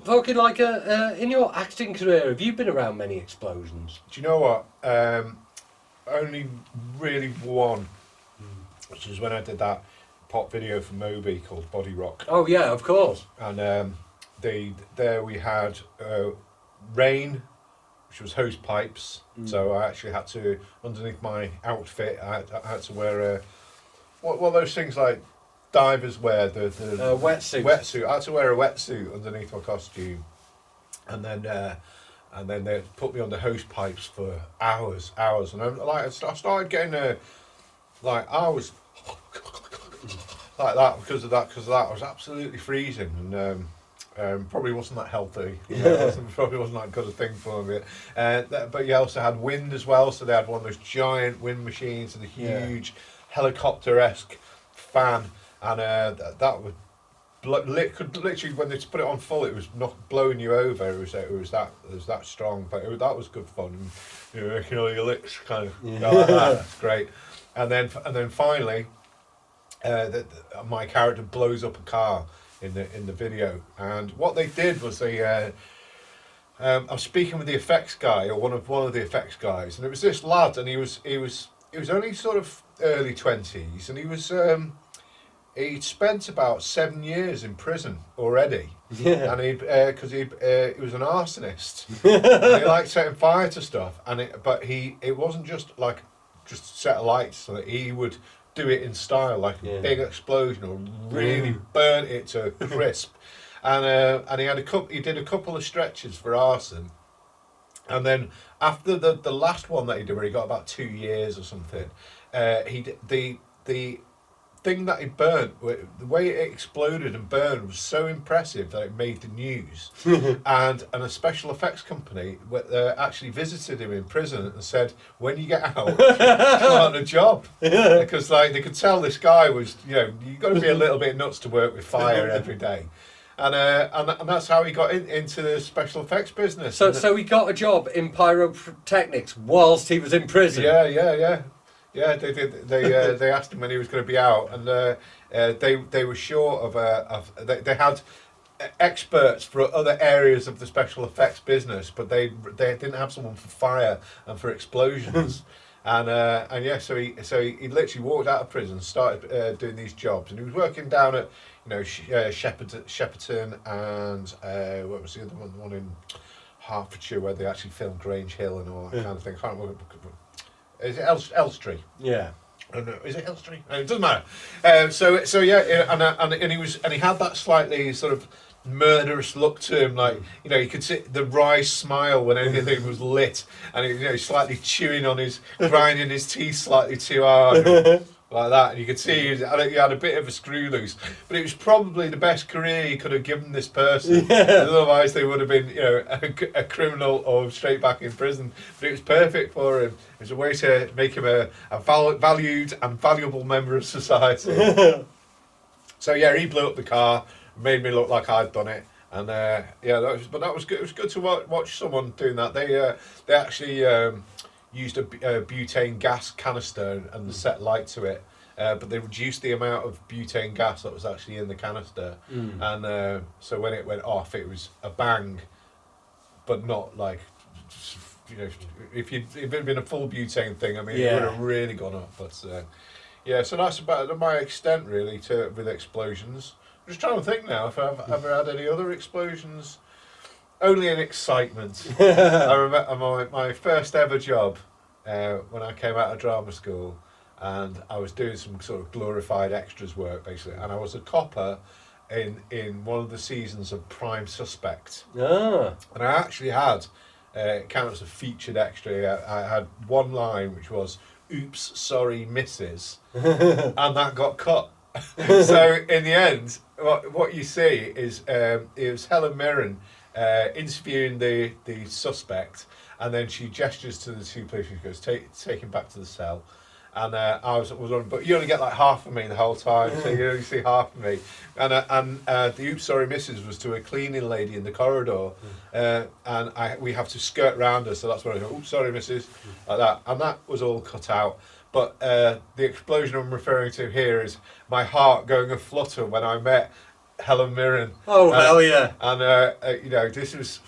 Talking like in your acting career, have you been around many explosions? Do you know what? Only really one, which is when I did that pop video for Moby called Body Rock. Oh yeah, of course. And there we had rain, which was hose pipes. So I actually had to, underneath my outfit, I had to wear what are those things like divers wear, the wetsuit. Wetsuit. I had to wear a wetsuit underneath my costume, and then they put me on the hose pipes for hours, and I started getting I was like that because of that. I was absolutely freezing, and probably wasn't that healthy. Probably wasn't that good a thing for me. But you also had wind as well, so they had one of those giant wind machines and a huge helicopter-esque fan, and that would could literally, when they put it on full, it was not blowing you over. It was that strong, but that was good fun. And, you know, making all your lips kind of go like that. It's great. And then finally, my character blows up a car in the video. And what they did was I was speaking with the effects guy, or one of the effects guys, and it was this lad, and he was only sort of early 20s, and he was. He'd spent about 7 years in prison already, and because he was an arsonist, and he liked setting fire to stuff, but it wasn't just set of lights, so that he would do it in style, like a big explosion, or really burn it to a crisp, and he did a couple of stretches for arson, and then after the last one that he did, where he got about 2 years or something, the thing that it burnt, the way it exploded and burned was so impressive that it made the news. and a special effects company actually visited him in prison and said, when you get out, come on a job. Because they could tell this guy was, you've got to be a little bit nuts to work with fire every day. And that's how he got into the special effects business. So he got a job in pyrotechnics whilst he was in prison? Yeah, they did. They asked him when he was going to be out, and they were short of they had experts for other areas of the special effects business, but they didn't have someone for fire and for explosions. So he literally walked out of prison, started doing these jobs, and he was working down at Shepperton and what was the other one? The one in Hertfordshire where they actually filmed Grange Hill and all that kind of thing. I can't remember. Is it Elstree? Yeah. I don't know. Is it Elstree? It doesn't matter. And he had that slightly sort of murderous look to him, you could see the wry smile when anything was lit, and slightly grinding his teeth slightly too hard. Like that, and you could see he had a bit of a screw loose, but it was probably the best career he could have given this person. Otherwise, they would have been, a criminal or straight back in prison. But it was perfect for him. It was a way to make him a valued and valuable member of society. So he blew up the car, made me look like I'd done it, and that was good. It was good to watch someone doing that. They actually. Used a butane gas canister and set light to it, but they reduced the amount of butane gas that was actually in the canister, and so when it went off, it was a bang, but not like, if it had been a full butane thing, it would have really gone up. But so that's about my extent really with explosions. I'm just trying to think now if I've ever had any other explosions. Only an excitement. I remember my first ever job when I came out of drama school, and I was doing some sort of glorified extras work basically, and I was a copper in one of the seasons of Prime Suspect. And I actually had it counts as a featured extra. I had one line which was "Oops, sorry, Mrs." and that got cut. So in the end, what you see is it was Helen Mirren interviewing the suspect, and then she gestures to the two police. She goes, take him back to the cell, And I was on, but you only get like half of me the whole time, so you only see half of me. And the oops sorry missus was to a cleaning lady in the corridor, and we have to skirt round her, so that's where I go, oops sorry missus, like that, and that was all cut out. But the explosion I'm referring to here is my heart going a flutter when I met Helen Mirren. Oh hell yeah! And you know, this was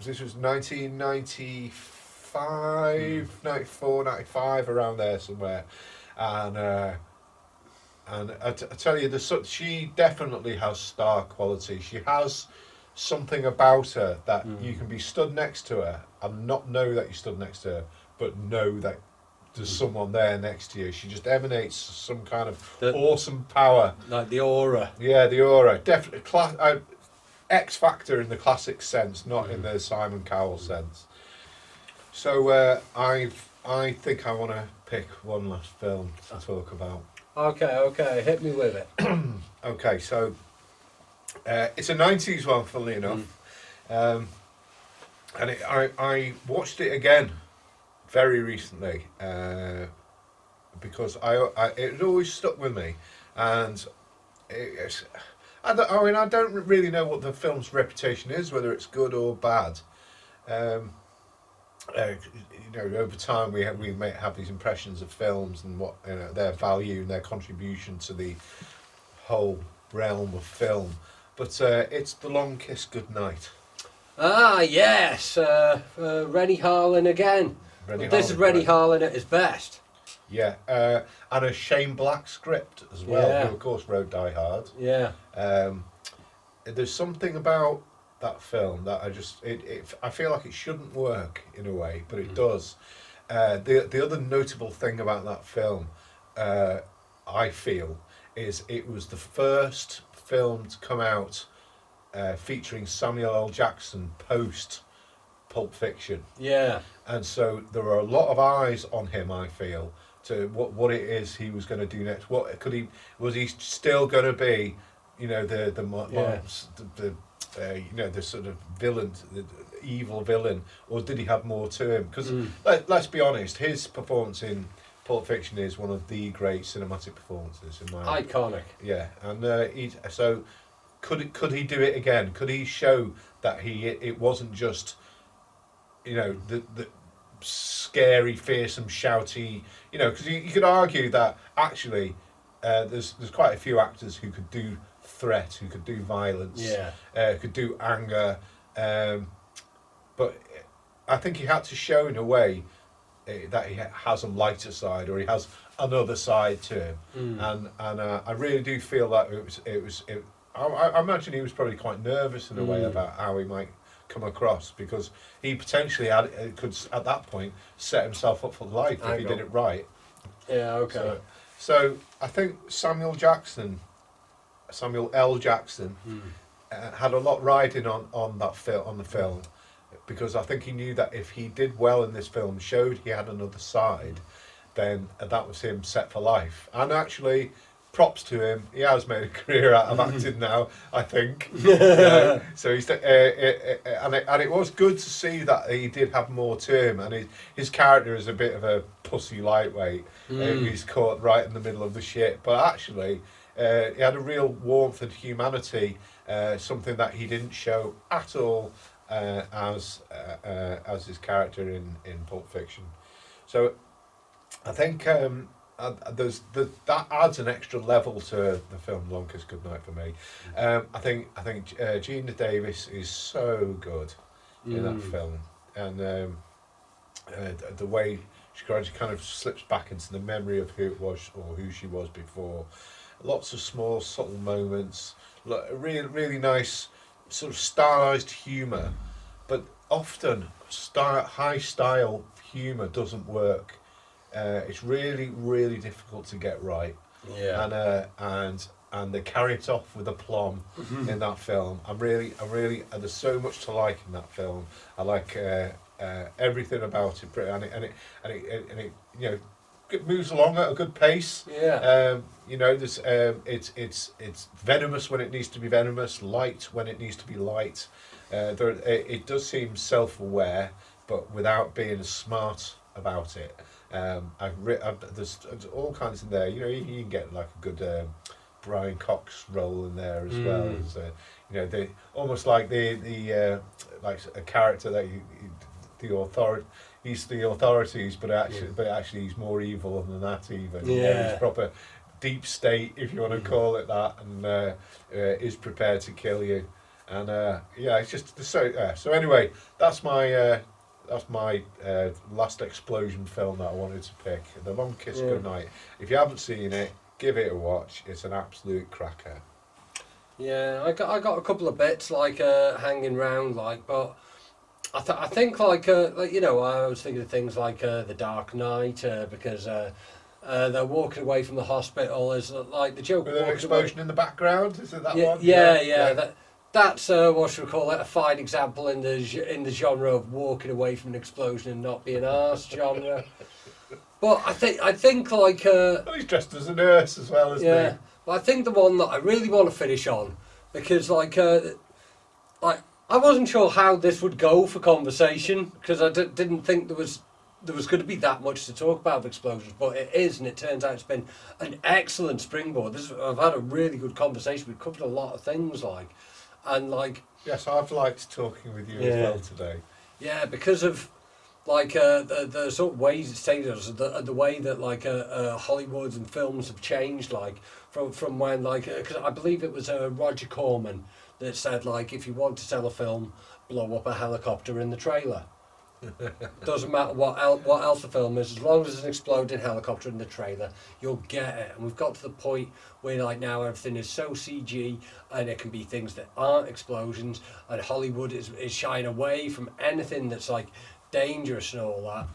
this was 1995, 94, 95, around there somewhere, and I tell you, she definitely has star quality. She has something about her that you can be stood next to her and not know that you stood next to her, but know that there's someone there next to you. She just emanates some kind of awesome power. Like the aura. Yeah, the aura. Definitely X Factor in the classic sense, not in the Simon Cowell sense. So I think I want to pick one last film to talk about. Okay, hit me with it. Okay, so it's a 90s one, funnily enough. And I watched it again very recently because it had always stuck with me, and I don't really know what the film's reputation is, whether it's good or bad. You know, over time we may have these impressions of films and what, you know, their value and their contribution to the whole realm of film. But it's The Long Kiss Goodnight. Ah yes, Rennie Harlin again. This is Rennie Harlin at his best. Yeah, and a Shane Black script as well, who of course wrote Die Hard. Yeah. There's something about that film that I feel like it shouldn't work in a way, but it does. The other notable thing about that film, I feel, is it was the first film to come out featuring Samuel L. Jackson post Pulp Fiction. Yeah. And so there were a lot of eyes on him, I feel, to what it is he was going to do next. Was he still going to be, you know, the you know, the sort of villain, the evil villain, or did he have more to him? Because let's be honest, his performance in Pulp Fiction is one of the great cinematic performances in my iconic. Yeah, and so could he do it again? Could he show that it wasn't just, you know, the scary, fearsome, shouty, you know, because you could argue that actually there's quite a few actors who could do threat, who could do violence, could do anger, but I think he had to show in a way that he has a lighter side, or he has another side to him, and I really do feel that I imagine he was probably quite nervous in a way about how he might come across, because he potentially could at that point set himself up for life if he did it right. Yeah, okay. So I think Samuel L. Jackson had a lot riding on the film, because I think he knew that if he did well in this film, showed he had another side, then that was him set for life. And actually, props to him, he has made a career out of acting now, I think. So he's and it was good to see that he did have more to him, and his character is a bit of a pussy lightweight. He's caught right in the middle of the shit, but actually he had a real warmth and humanity, something that he didn't show at all as his character in Pulp Fiction. So I think that adds an extra level to the film Long Kiss Goodnight for me. I think Gina Davis is so good in that film, and the way she kind of slips back into the memory of who it was or who she was before. Lots of small subtle moments, really really nice sort of stylized humour, but often high style humour doesn't work. It's really, really difficult to get right. Yeah. And they carry it off with aplomb in that film. There's so much to like in that film. I like everything about it, and it you know, it moves along at a good pace. Yeah. You know, there's it's venomous when it needs to be venomous, light when it needs to be light. It does seem self-aware, but without being smart about it. There's all kinds in there. You know, you can get like a good Brian Cox role in there as well as they almost like the like a character that the authority. He's the authorities, but actually he's more evil than that even. Yeah. You know, he's proper deep state, if you want to call it that, and is prepared to kill you. And it's just so anyway, that's my last explosion film that I wanted to pick, The Long Kiss Goodnight. If you haven't seen it, give it a watch. It's an absolute cracker. Yeah, I got a couple of bits like hanging round, like, but I think like you know, I was thinking of things like The Dark Knight because they're walking away from the hospital. Is like the joke. With an explosion in the background, is it that one? Yeah. That's what should we call it? A fine example in the genre of walking away from an explosion and not being arsed genre. But I think like he's dressed as a nurse as well, isn't he? But I think the one that I really want to finish on, because like I wasn't sure how this would go for conversation, because I didn't think there was going to be that much to talk about with explosions, but it is, and it turns out it's been an excellent springboard. I've had a really good conversation. We've covered a lot of things, like, and like. Yes, I've liked talking with you as well today. Yeah, because of like the sort of ways it's taken us, the way that like Hollywood and films have changed, like from when like because I believe it was Roger Corman that said like if you want to sell a film, blow up a helicopter in the trailer. Doesn't matter what else the film is, as long as there's an exploding helicopter in the trailer, you'll get it. And we've got to the point where like now everything is so CG, and it can be things that aren't explosions, and Hollywood is shying away from anything that's like dangerous and all that.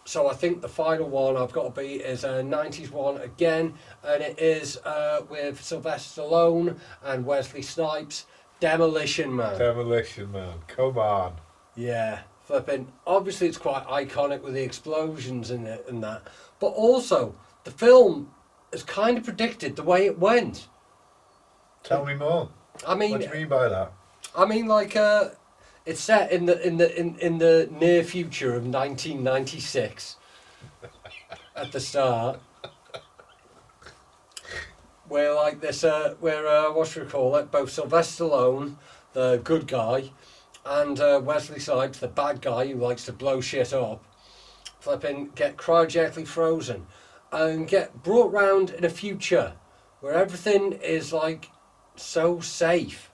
So I think the final one I've got to beat is a 90s one again, and it is with Sylvester Stallone and Wesley Snipes, Demolition Man. Demolition Man, come on. Yeah. Flipping. Obviously, it's quite iconic with the explosions in it and that, but also the film has kind of predicted the way it went. Tell me more. I mean, what do you mean by that? I mean, like, it's set in the near future of 1996 at the start, where like this, what should we call it? Both Sylvester Stallone, the good guy, and Wesley Snipes, the bad guy who likes to blow shit up, flipping, get cryogenically frozen and get brought round in a future where everything is like so safe.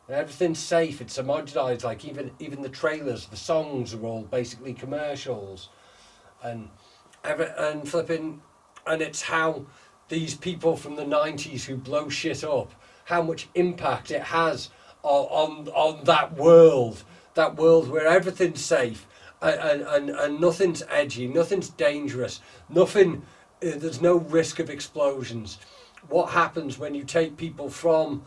Everything's safe, it's homogenized, like even the trailers, the songs are all basically commercials. And flipping, and it's how these people from the 90s who blow shit up, how much impact it has on that world where everything's safe and nothing's edgy, nothing's dangerous, there's no risk of explosions. What happens when you take people from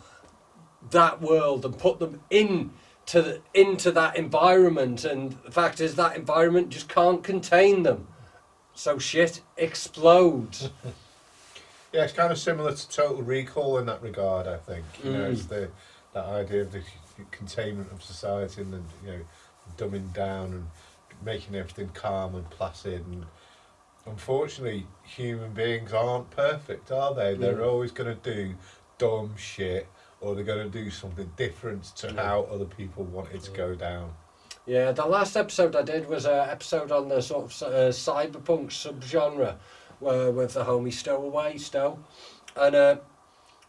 that world and put them into that environment, and the fact is that environment just can't contain them, so shit explodes. Yeah, it's kind of similar to Total Recall in that regard, I think. You know, it's that idea of the containment of society and the, you know, dumbing down and making everything calm and placid. And unfortunately, human beings aren't perfect, are they? They're always going to do dumb shit, or they're going to do something different to how other people want it to go down. Yeah, the last episode I did was an episode on the sort of cyberpunk subgenre, with the homie Stow, and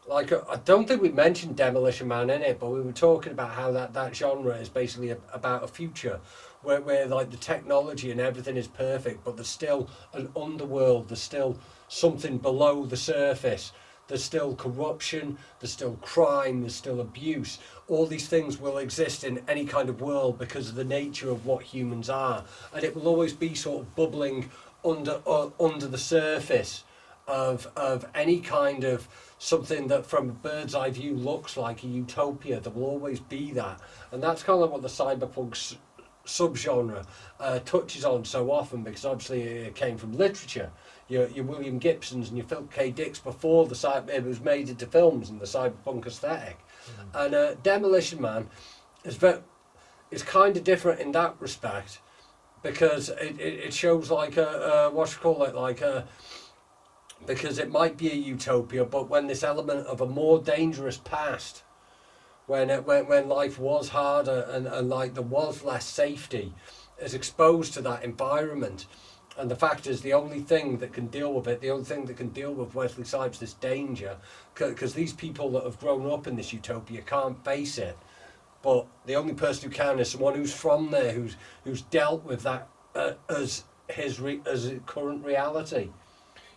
like I don't think we mentioned Demolition Man in it, but we were talking about how that genre is basically about a future where like the technology and everything is perfect, but there's still an underworld, there's still something below the surface. There's still corruption, there's still crime, there's still abuse. All these things will exist in any kind of world because of the nature of what humans are. And it will always be sort of bubbling under the surface of any kind of something that from a bird's eye view looks like a utopia. There will always be that. And that's kind of what the cyberpunk subgenre touches on so often, because obviously it came from literature. Your William Gibsons and your Philip K. Dicks before it was made into films and the cyberpunk aesthetic. And Demolition Man is kind of different in that respect, because it shows like because it might be a utopia, but when this element of a more dangerous past, when life was harder and like there was less safety, is exposed to that environment. And the fact is, the only thing that can deal with it, the only thing that can deal with Wesley Snipes' this danger, because these people that have grown up in this utopia can't face it. But the only person who can is someone who's from there, who's dealt with that as his current reality.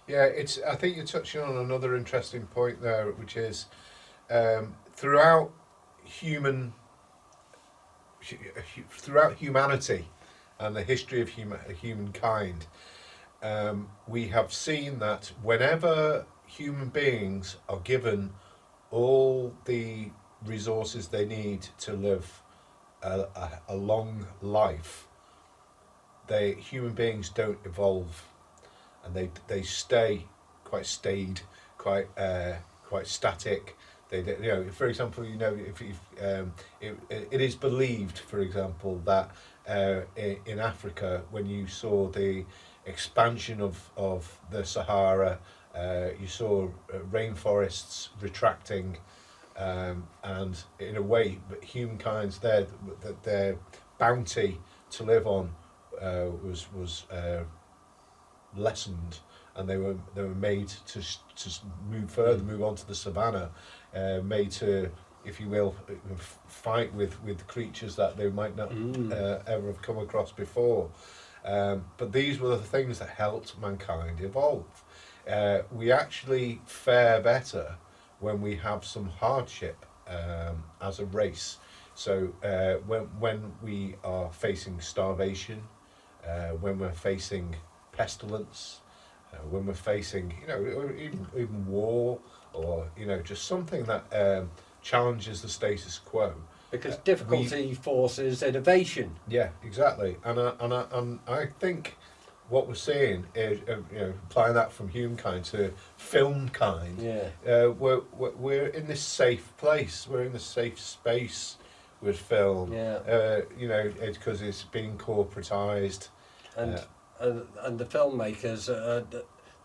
Yeah, I think you're touching on another interesting point there, which is throughout humanity and the history of humankind, we have seen that whenever human beings are given all the resources they need to live a long life, human beings don't evolve, and they stay quite static. They, for example, if it is believed, for example, that in Africa, when you saw the expansion of the Sahara, you saw rainforests retracting, and in a way, humankind's their bounty to live on was lessened, and they were made to move on to the savannah, made to, if you will, fight with creatures that they might not ever have come across before. But these were the things that helped mankind evolve. We actually fare better when we have some hardship as a race. So when we are facing starvation, when we're facing pestilence, when we're facing, even war, or just something that challenges the status quo. Because difficulty forces innovation. Yeah, exactly. And I think what we're seeing is, applying that from humankind to film kind. Yeah. We're in this safe place. We're in this safe space with film. Yeah. It's because it's been corporatized. And the filmmakers,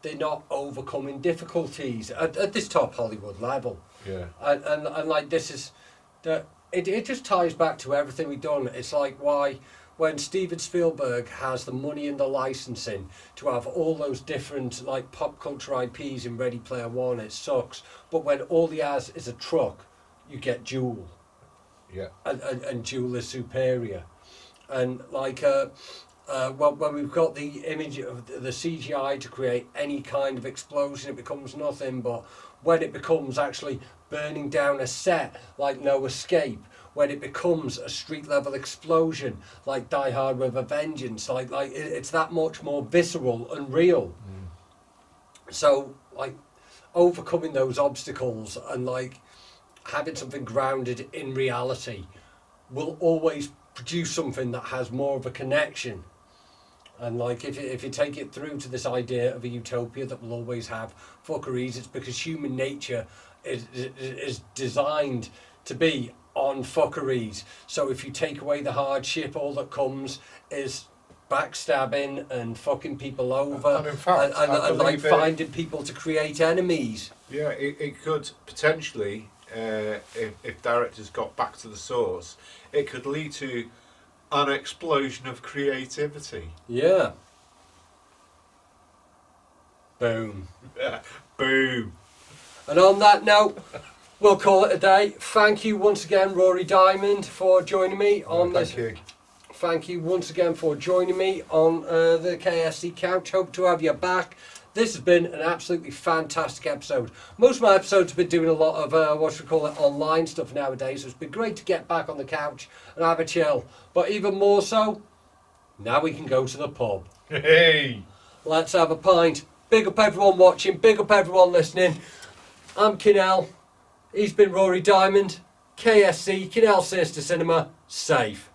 they're not overcoming difficulties at this top Hollywood level. Yeah. And like this is, it just ties back to everything we've done. It's like why when Steven Spielberg has the money and the licensing to have all those different like pop culture IPs in Ready Player One, it sucks. But when all he has is a truck, you get Jewel. Yeah. And Jewel is superior. And like when we've got the image of the CGI to create any kind of explosion, it becomes nothing. But when it becomes actually burning down a set like No Escape, when it becomes a street level explosion like Die Hard with a Vengeance, like it's that much more visceral and real. So like overcoming those obstacles and like having something grounded in reality will always produce something that has more of a connection. And like if you take it through to this idea of a utopia that will always have fuckeries, it's because human nature is designed to be on fuckeries. So if you take away the hardship, all that comes is backstabbing and fucking people over, and in fact, and like finding people to create enemies. Yeah, it could potentially, if directors got back to the source, it could lead to an explosion of creativity. Yeah. Boom. Boom. And on that note, we'll call it a day. Thank you once again, Rory Diamond, for joining me on this. Thank you. Thank you once again for joining me on the KSC couch. Hope to have you back. This has been an absolutely fantastic episode. Most of my episodes have been doing a lot of online stuff nowadays, so it's been great to get back on the couch and have a chill. But even more so, now we can go to the pub. Hey! Let's have a pint. Big up everyone watching, big up everyone listening. I'm Kinell. He's been Rory Diamond. KSC, Kinell Sinister Cinema. Safe.